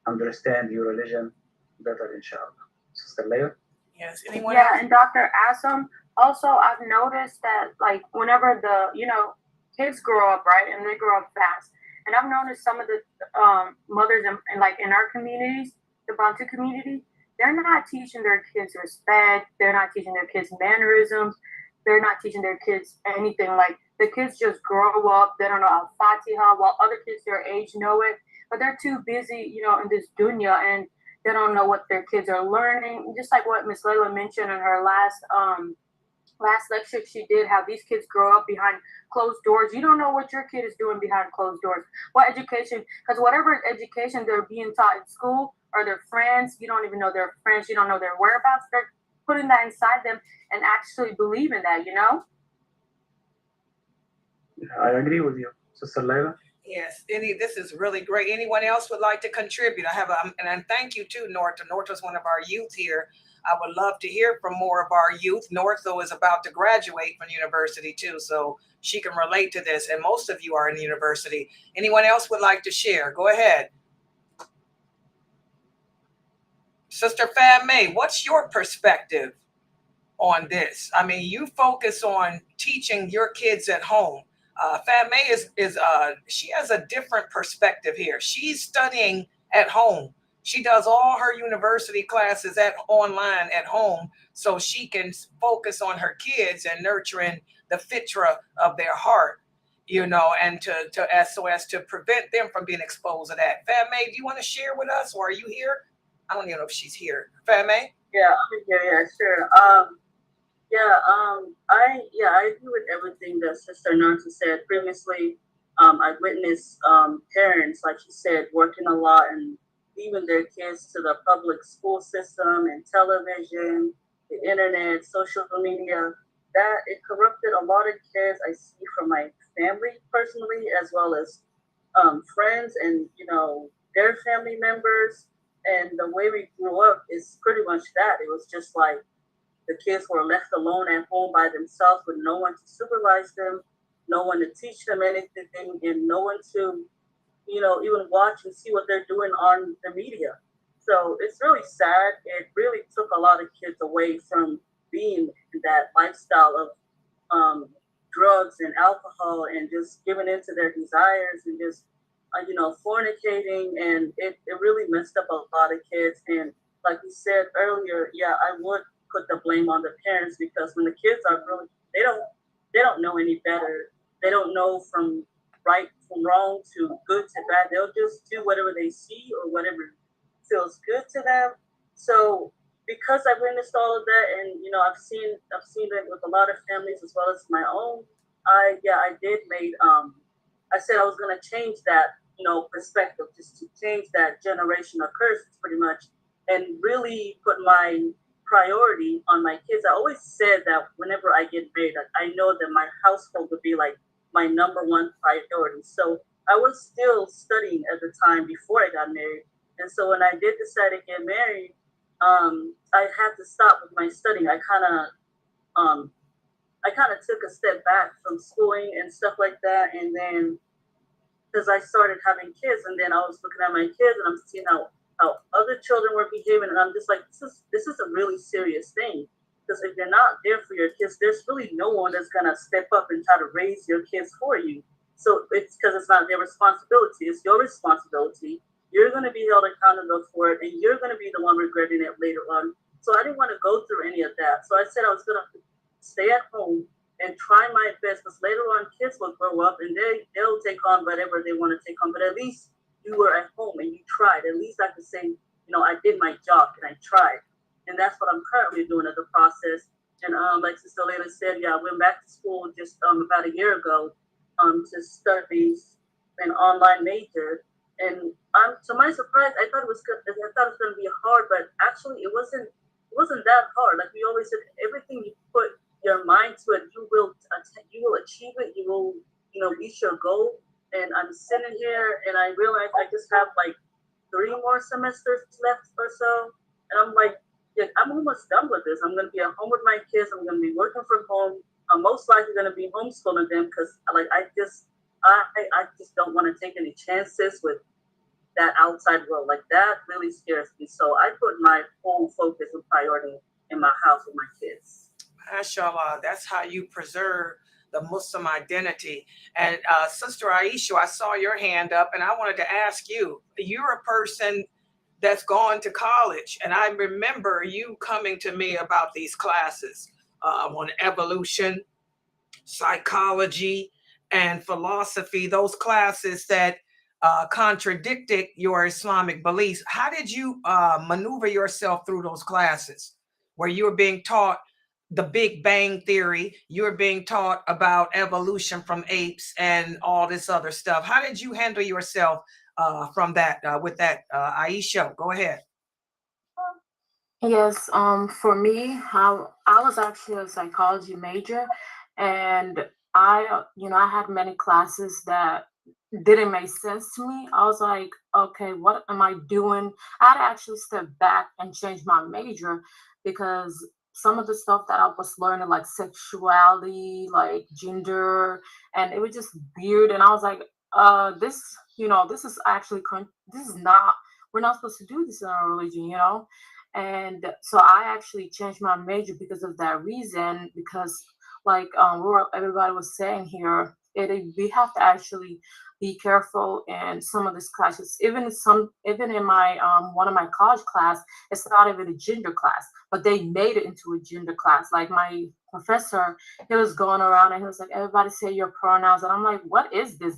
understand your religion better, inshallah. Sister Leila? Yes, anyone Yeah, else? and Dr. Asim, also I've noticed that like whenever the kids grow up, right, and they grow up fast, and I've noticed some of the mothers in like in our communities, the Bantu community, they're not teaching their kids respect. They're not teaching their kids mannerisms. They're not teaching their kids anything. Like the kids just grow up. They don't know Al-Fatiha, while other kids their age know it, but they're too busy, in this dunya, and they don't know what their kids are learning. Just like what Miss Layla mentioned in her last lecture she did, how these kids grow up behind closed doors. You don't know what your kid is doing behind closed doors. What education, because whatever education they're being taught in school or their friends, you don't even know their friends, you don't know their whereabouts. They're putting that inside them and actually believe in that, I agree with you, Sister Leila. Yes, this is really great. Anyone else would like to contribute? I have and thank you too, Northa. Northa's one of our youth here. I would love to hear from more of our youth. Northa is about to graduate from university too, so she can relate to this. And most of you are in university. Anyone else would like to share? Go ahead. Sister Fan-May, what's your perspective on this? I mean, you focus on teaching your kids at home. Fan-May she has a different perspective here. She's studying at home. She does all her university classes at online at home so she can focus on her kids and nurturing the fitra of their heart, and to as so as to prevent them from being exposed to that. Fatma, do you want to share with us, or are you here? I don't even know if she's here. Fatma? Yeah, I'm here. Yeah, sure. I agree with everything that Sister Nancy said previously. I witnessed parents, like she said, working a lot and leaving their kids to the public school system and television, the internet, social media. That it corrupted a lot of kids. I see from my family personally, as well as friends and their family members. And the way we grew up is pretty much that. It was just like the kids were left alone at home by themselves with no one to supervise them, no one to teach them anything, and no one to, even watch and see what they're doing on the media. So it's really sad. It really took a lot of kids away from being in that lifestyle of drugs and alcohol and just giving into their desires and just fornicating, and it really messed up a lot of kids. And like you said earlier, yeah, I would put the blame on the parents, because when the kids are really, they don't know any better. They don't know from right from wrong to good to bad. They'll just do whatever they see or whatever feels good to them. So because I've witnessed all of that, and I've seen it with a lot of families as well as my own. I did made I said I was gonna change that perspective, just to change that generational curse pretty much, and really put my priority on my kids. I always said that whenever I get married, I know that my household would be like my number one priority. So I was still studying at the time before I got married, and so when I did decide to get married, I had to stop with my studying. Um, I kind of took a step back from schooling and stuff like that, and then because I started having kids, and then I was looking at my kids, and I'm seeing how other children were behaving, and I'm just like, this is a really serious thing. Because if you're not there for your kids, there's really no one that's gonna step up and try to raise your kids for you. So it's because it's not their responsibility; it's your responsibility. You're gonna be held accountable for it, and you're gonna be the one regretting it later on. So I didn't want to go through any of that. So I said I was gonna stay at home and try my best, because later on kids will grow up and they'll take on whatever they want to take on. But at least you were at home and you tried. At least I could say, I did my job and I tried. And that's what I'm currently doing as a process. And like Sister Layla said, yeah, I went back to school just about a year ago to study an online major. And to my surprise, I thought it was good. I thought it was going to be hard, but actually it wasn't that hard. Like we always said, everything you put your mind to it, you will achieve it. You will reach your goal. And I'm sitting here and I realize I just have like 3 more semesters left or so, and I'm like, yeah, I'm almost done with this. I'm gonna be at home with my kids. I'm gonna be working from home. I'm most likely gonna be homeschooling them, because like I just don't want to take any chances with that outside world. Like that really scares me. So I put my whole focus and priority in my house with my kids. MashaAllah, that's how you preserve the Muslim identity. And Sister Aisha, I saw your hand up and I wanted to ask you, you're a person that's gone to college. And I remember you coming to me about these classes on evolution, psychology, and philosophy, those classes that contradicted your Islamic beliefs. How did you maneuver yourself through those classes where you were being taught the Big Bang Theory, you're being taught about evolution from apes and all this other stuff? How did you handle yourself from that with that, Aisha? Go ahead. Yes, for me, how I was actually a psychology major, and I had many classes that didn't make sense to me. I was like, okay, what am I doing? I had to actually step back and change my major, because some of the stuff that I was learning, like sexuality, like gender, and it was just weird. And I was like, this is actually, this is not, we're not supposed to do this in our religion. And so I actually changed my major because of that reason, because like everybody was saying here, we have to actually be careful in some of these classes. Even in my one of my college class, it's not even a gender class, but they made it into a gender class. Like my professor, he was going around and he was like, everybody say your pronouns, and I'm like, what is this?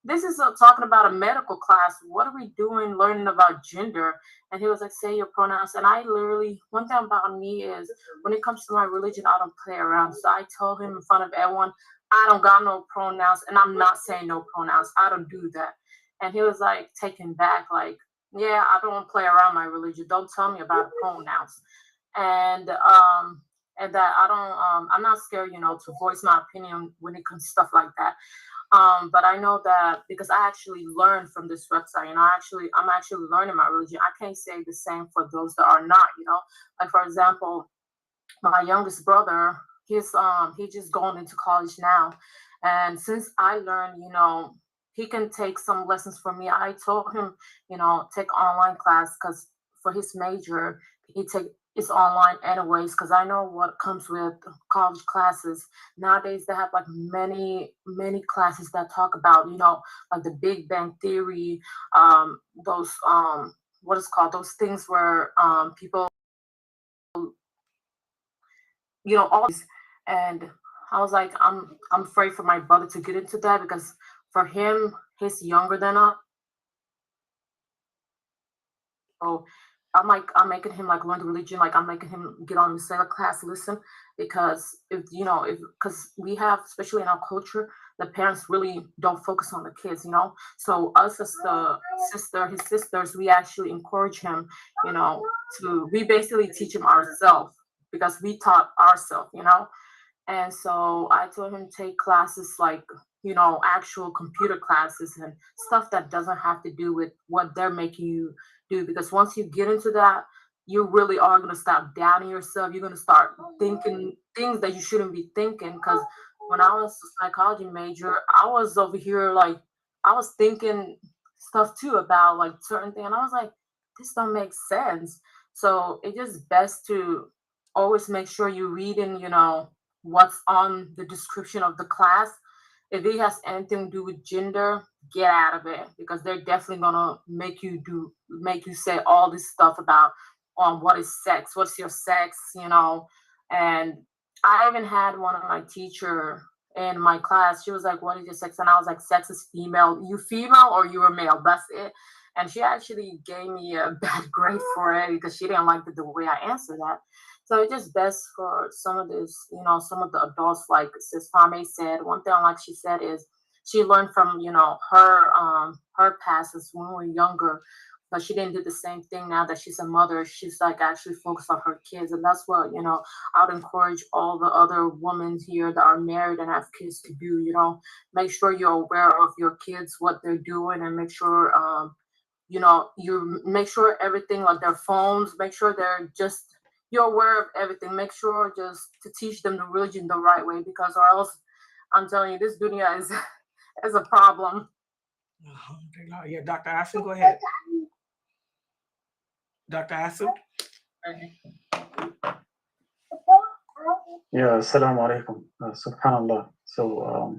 This is talking about a medical class. What are we doing learning about gender? And he was like, say your pronouns. And I literally, one thing about me is when it comes to my religion, I don't play around. So I told him in front of everyone, I don't got no pronouns, and I'm not saying no pronouns. I don't do that. And he was like taken back, like, yeah, I don't play around my religion. Don't tell me about pronouns. And that I don't I'm not scared, to voice my opinion when it comes to stuff like that. But I know that because I actually learned from this website, I'm actually learning my religion. I can't say the same for those that are not, like for example, my youngest brother, he's just going into college now. And since I learned, he can take some lessons from me. I told him, take online class because for his major, it's online anyways, because I know what comes with college classes. Nowadays they have like many, many classes that talk about, like the Big Bang Theory, those what is called those things where people all these. And I was like, I'm afraid for my brother to get into that because for him, he's younger than us. So I'm making him like learn the religion, like I'm making him get on the Sailor class, listen, because because we have, especially in our culture, the parents really don't focus on the kids, So us as his sisters, we actually encourage him, we basically teach him ourselves because we taught ourselves, And so I told him to take classes like, actual computer classes and stuff that doesn't have to do with what they're making you do. Because once you get into that, you really are going to stop doubting yourself. You're going to start thinking things that you shouldn't be thinking. Because when I was a psychology major, I was over here like, I was thinking stuff too about like certain things. And I was like, this don't make sense. So it's just best to always make sure you're reading, what's on the description of the class. If it has anything to do with gender, get out of it because they're definitely gonna make you say all this stuff about what is sex, what's your sex, And I even had one of my teacher in my class. She was like, "What is your sex?" And I was like, "Sex is female. You female or you a male? That's it." And she actually gave me a bad grade for it because she didn't like the way I answered that. So it's just best for some of this, some of the adults, like Sis Fame said. One thing, like she said, is she learned from, her passes when we were younger, but she didn't do the same thing now that she's a mother. She's like actually focused on her kids. And that's what, I would encourage all the other women here that are married and have kids to do, make sure you're aware of your kids, what they're doing, and make sure, you make sure everything, like their phones, make sure you're aware of everything. Make sure just to teach them the religion the right way, because or else I'm telling you, this dunya is a problem. Yeah, Dr. Asim, go ahead. Dr. Asim? Yeah, assalamu alaikum. Subhanallah. So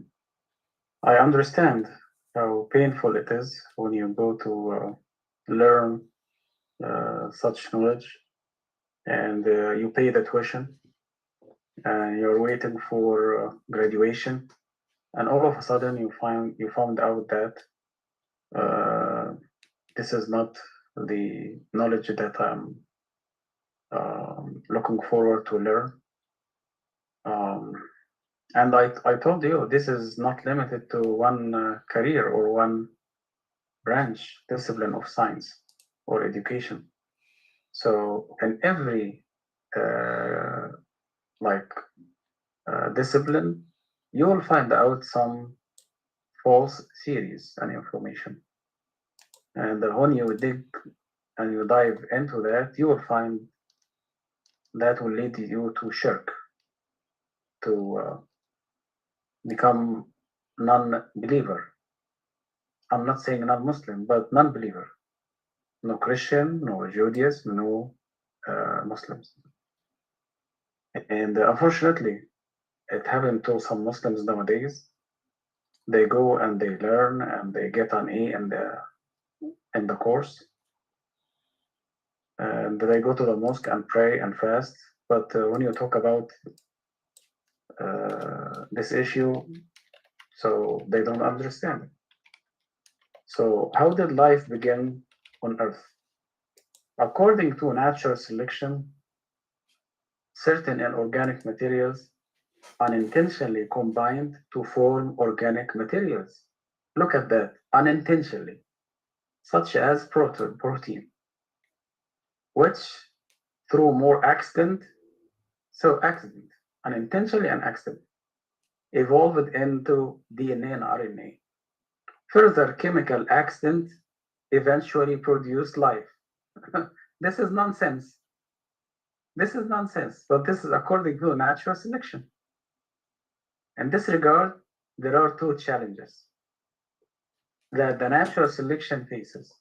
I understand how painful it is when you go to learn such knowledge and you pay the tuition and you're waiting for graduation, and all of a sudden you found out that this is not the knowledge that I'm looking forward to learn. And I told you, this is not limited to one career or one branch, discipline of science or education. So in every discipline, you will find out some false theories and information. And when you dig and you dive into that, you will find that will lead you to shirk, to become non-believer. I'm not saying non-Muslim, but non-believer. No Christian, no Judaism, no Muslims. And unfortunately, it happened to some Muslims nowadays. they go and they learn and they get an A in the course, and they go to the mosque and pray and fast. But when you talk about this issue, so they don't understand. So how did life begin on Earth? According to natural selection, certain inorganic materials unintentionally combined to form organic materials. Look at that, unintentionally, such as protein, which through more accident, unintentionally and accident, evolved into DNA and RNA. Further chemical accident eventually produced life. This is nonsense. This is nonsense, but this is according to natural selection. In this regard, there are two challenges that the natural selection faces.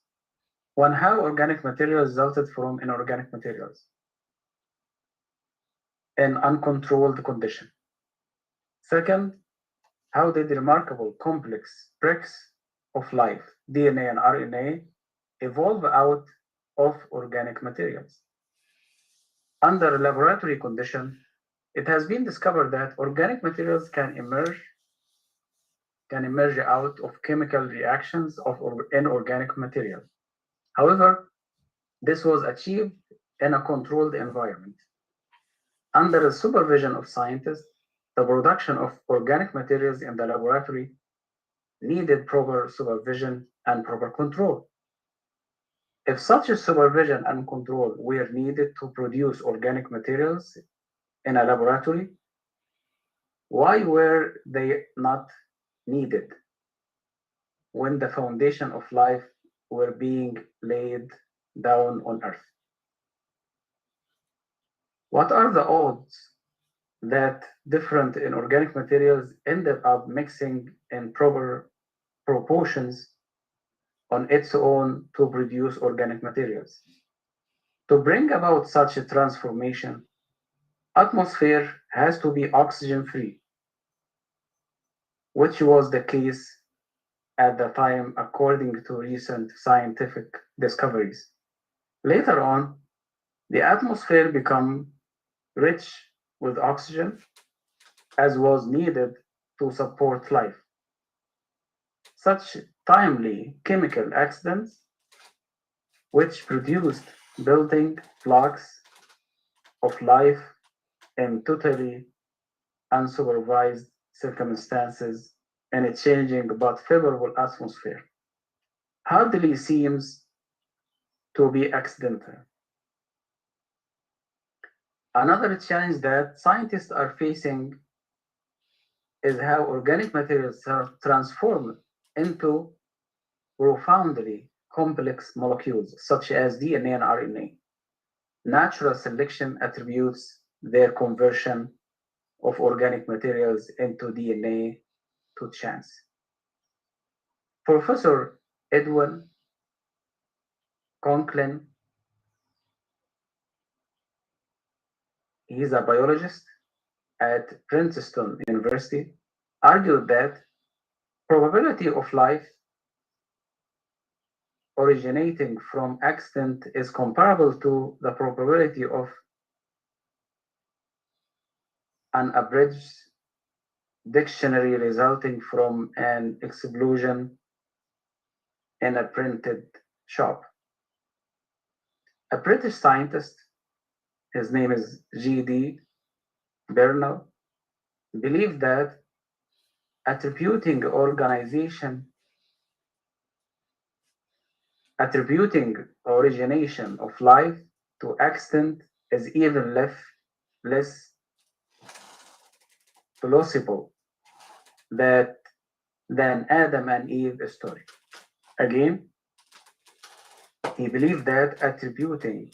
One, how organic materials resulted from inorganic materials in uncontrolled condition. Second, how did remarkable complex bricks of life, DNA and RNA, evolve out of organic materials? Under laboratory condition, it has been discovered that organic materials can emerge out of chemical reactions of inorganic material. However, this was achieved in a controlled environment. Under the supervision of scientists, the production of organic materials in the laboratory needed proper supervision and proper control. If such a supervision and control were needed to produce organic materials in a laboratory, why were they not needed when the foundation of life were being laid down on Earth? What are the odds that different inorganic materials ended up mixing in proper proportions on its own to produce organic materials? To bring about such a transformation, atmosphere has to be oxygen-free, which was the case at the time according to recent scientific discoveries. Later on, the atmosphere became rich with oxygen, as was needed to support life. Such timely chemical accidents, which produced building blocks of life in totally unsupervised circumstances in a changing but favorable atmosphere, hardly seems to be accidental. Another challenge that scientists are facing is how organic materials are transformed into profoundly complex molecules such as DNA and RNA. Natural selection attributes their conversion of organic materials into DNA to chance. Professor Edwin Conklin, he's a biologist at Princeton University, argued that probability of life originating from accident is comparable to the probability of an abridged dictionary resulting from an explosion in a printed shop. A British scientist, his name is G.D. Bernal, believed that attributing origination of life to accident is even less plausible than Adam and Eve story. Again, he believed that attributing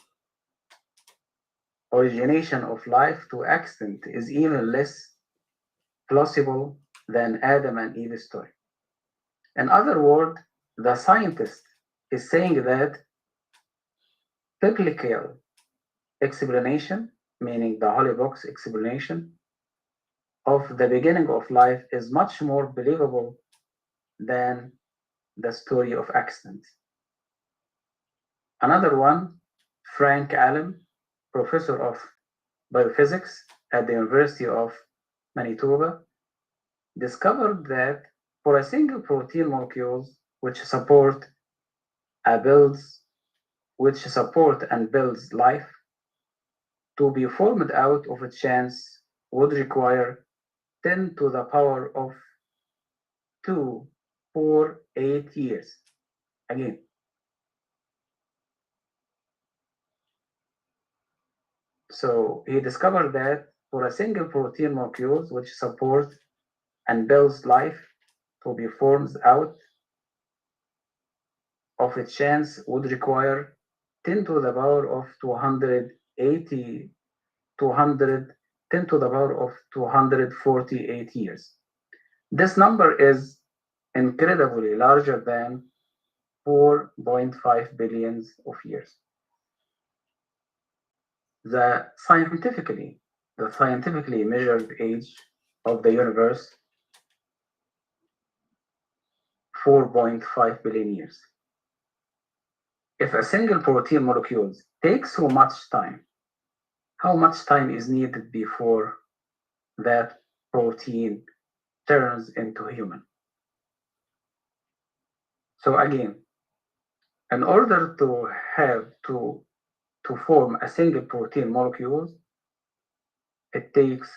origination of life to accident is even less plausible than Adam and Eve story. In other words, the scientist is saying that biblical explanation, meaning the Holy Book's explanation of the beginning of life, is much more believable than the story of accident. Another one, Frank Allen, professor of biophysics at the University of Manitoba, discovered that for a single protein molecules which support and builds life to be formed out of a chance would require 10 to the power of 2 for 8 years. Again, so he discovered that for a single protein molecules which support and builds life to be formed out of a chance would require 10 to the power of 280, 10 to the power of 248 years. This number is incredibly larger than 4.5 billion of years. The scientifically measured age of the universe, 4.5 billion years. If a single protein molecule takes so much time, how much time is needed before that protein turns into human? So again, in order to have to form a single protein molecule, it takes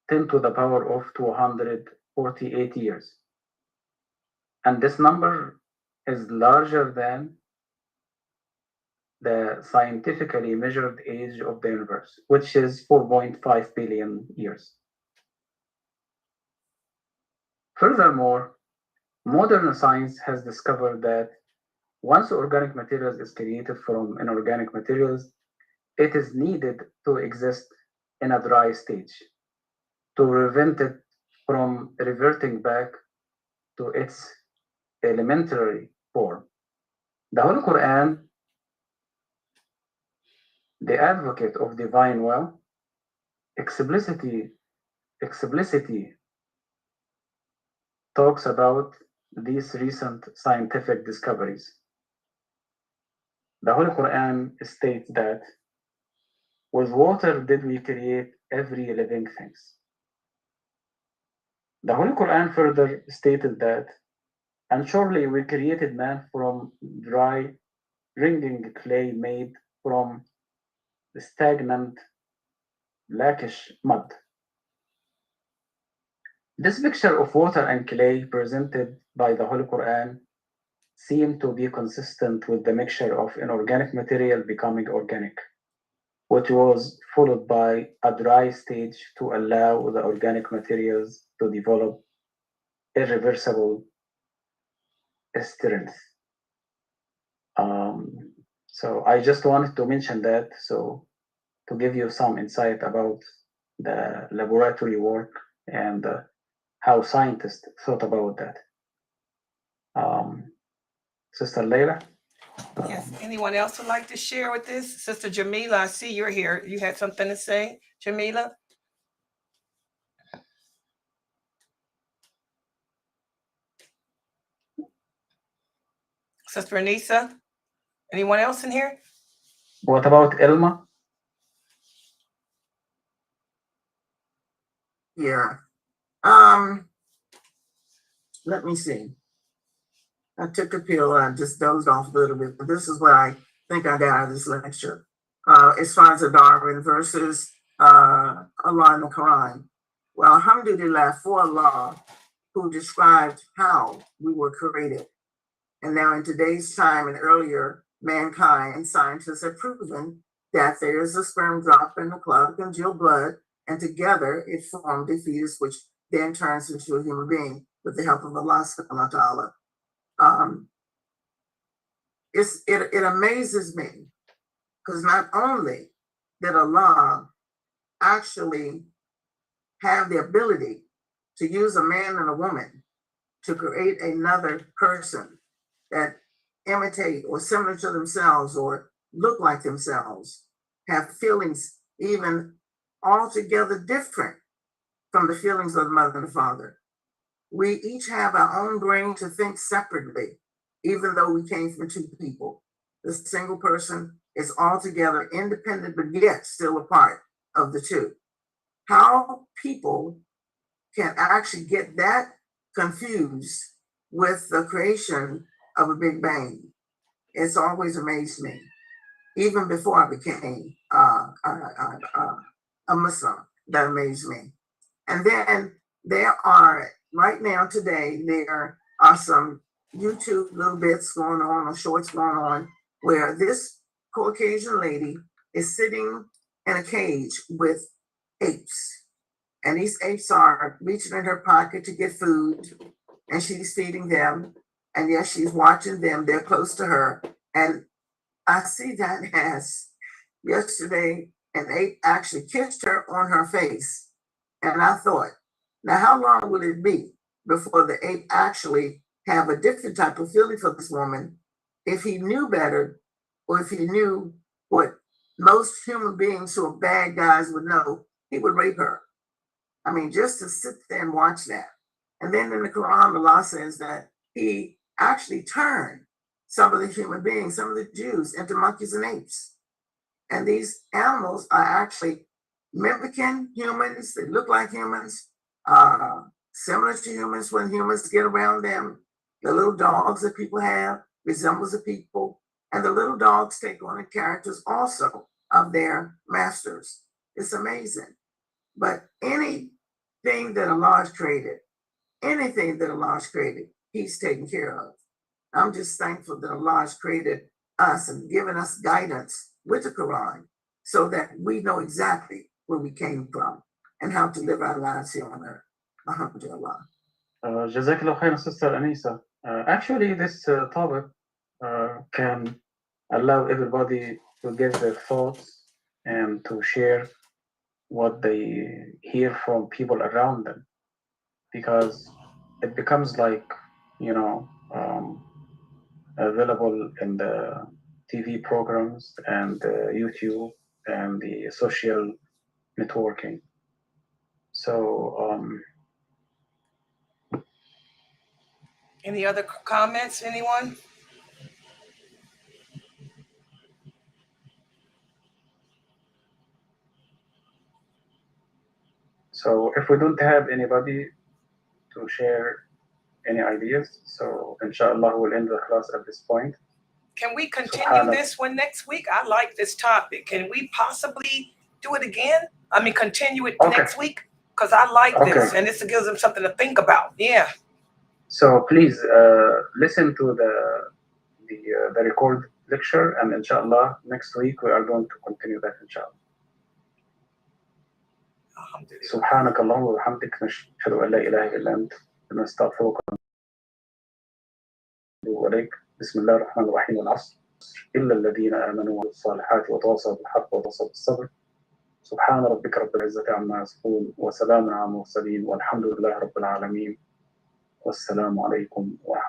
10 to the power of 248 years. And this number is larger than the scientifically measured age of the universe, which is 4.5 billion years. Furthermore, modern science has discovered that once organic materials is created from inorganic materials, it is needed to exist in a dry stage to prevent it from reverting back to its elementary form. The Holy Quran, the advocate of divine will, explicitly talks about these recent scientific discoveries. The Holy Quran states that with water did we create every living thing. The Holy Quran further stated that, and surely we created man from dry, wringing clay made from stagnant, blackish mud. This picture of water and clay presented by the Holy Quran seemed to be consistent with the mixture of inorganic material becoming organic, which was followed by a dry stage to allow the organic materials to develop irreversible strength. So I just wanted to mention that, so to give you some insight about the laboratory work and how scientists thought about that. Sister Leila? Yes, anyone else would like to share with this? Sister Jamila, I see you're here. You had something to say, Jamila? Sister Anissa? Anyone else in here? What about Elma? Yeah. Let me see. I took a pill and just dozed off a little bit, but this is what I think I got out of this lecture. As far as the Darwin versus Allah in the Quran. Well, alhamdulillah for Allah, who described how we were created. And now in today's time and earlier, mankind, scientists have proven that there is a sperm drop in the clot of congealed blood, and together it formed a fetus, which then turns into a human being with the help of Allah subhanahu wa ta'ala. It amazes me because not only did Allah actually have the ability to use a man and a woman to create another person that imitate or similar to themselves or look like themselves, have feelings even altogether different from the feelings of the mother and the father. we each have our own brain to think separately, even though we came from two people. The single person is altogether independent, but yet still a part of the two. How people can actually get that confused with the creation of a Big Bang, it's always amazed me. Even before I became a Muslim, that amazed me. And then there are, right now today, there are some YouTube little bits going on or shorts going on where this Caucasian lady is sitting in a cage with apes. And these apes are reaching in her pocket to get food, and she's feeding them. And yes, she's watching them. They're close to her. And I see that as yesterday, an ape actually kissed her on her face. And I thought, now how long will it be before the ape actually have a different type of feeling for this woman if he knew better, or if he knew what most human beings who are bad guys would know, he would rape her. I mean, just to sit there and watch that. And then in the Quran, Allah says that he actually turned some of the human beings, some of the Jews, into monkeys and apes. And these animals are actually mimicking humans. They look like humans, similar to humans when humans get around them. The little dogs that people have resembles the people. And the little dogs take on the characters also of their masters. It's amazing. But anything that Allah has created, He's taken care of. I'm just thankful that Allah has created us and given us guidance with the Quran so that we know exactly where we came from and how to live our lives here on earth. Alhamdulillah. Jazakallah khair, Sister Anisa. Actually, this topic can allow everybody to give their thoughts and to share what they hear from people around them, because it becomes like, you know, available in the TV programs and YouTube and the social networking. So, Any other comments, anyone? so if we don't have anybody to share any ideas, so inshallah we'll end the class at this point. Can we continue this one next week? I like this topic. Can we possibly do it again? I mean, continue it next week? Because I like this, and this gives them something to think about. Yeah. So please listen to the record lecture, and inshallah next week we are going to continue that inshallah. سبحانك اللهم وبحمدك نشهد أن لا إله إلا أنت نستغفرك ونتوب إليك. بسم الله الرحمن الرحيم. والعصر إلا الذين آمنوا وعملوا الصالحات وتواصوا بالحق وتواصوا بالصبر. سبحان ربك رب العزة عما يصفون وسلام على المرسلين والحمد لله رب العالمين والسلام عليكم ورحمة الله.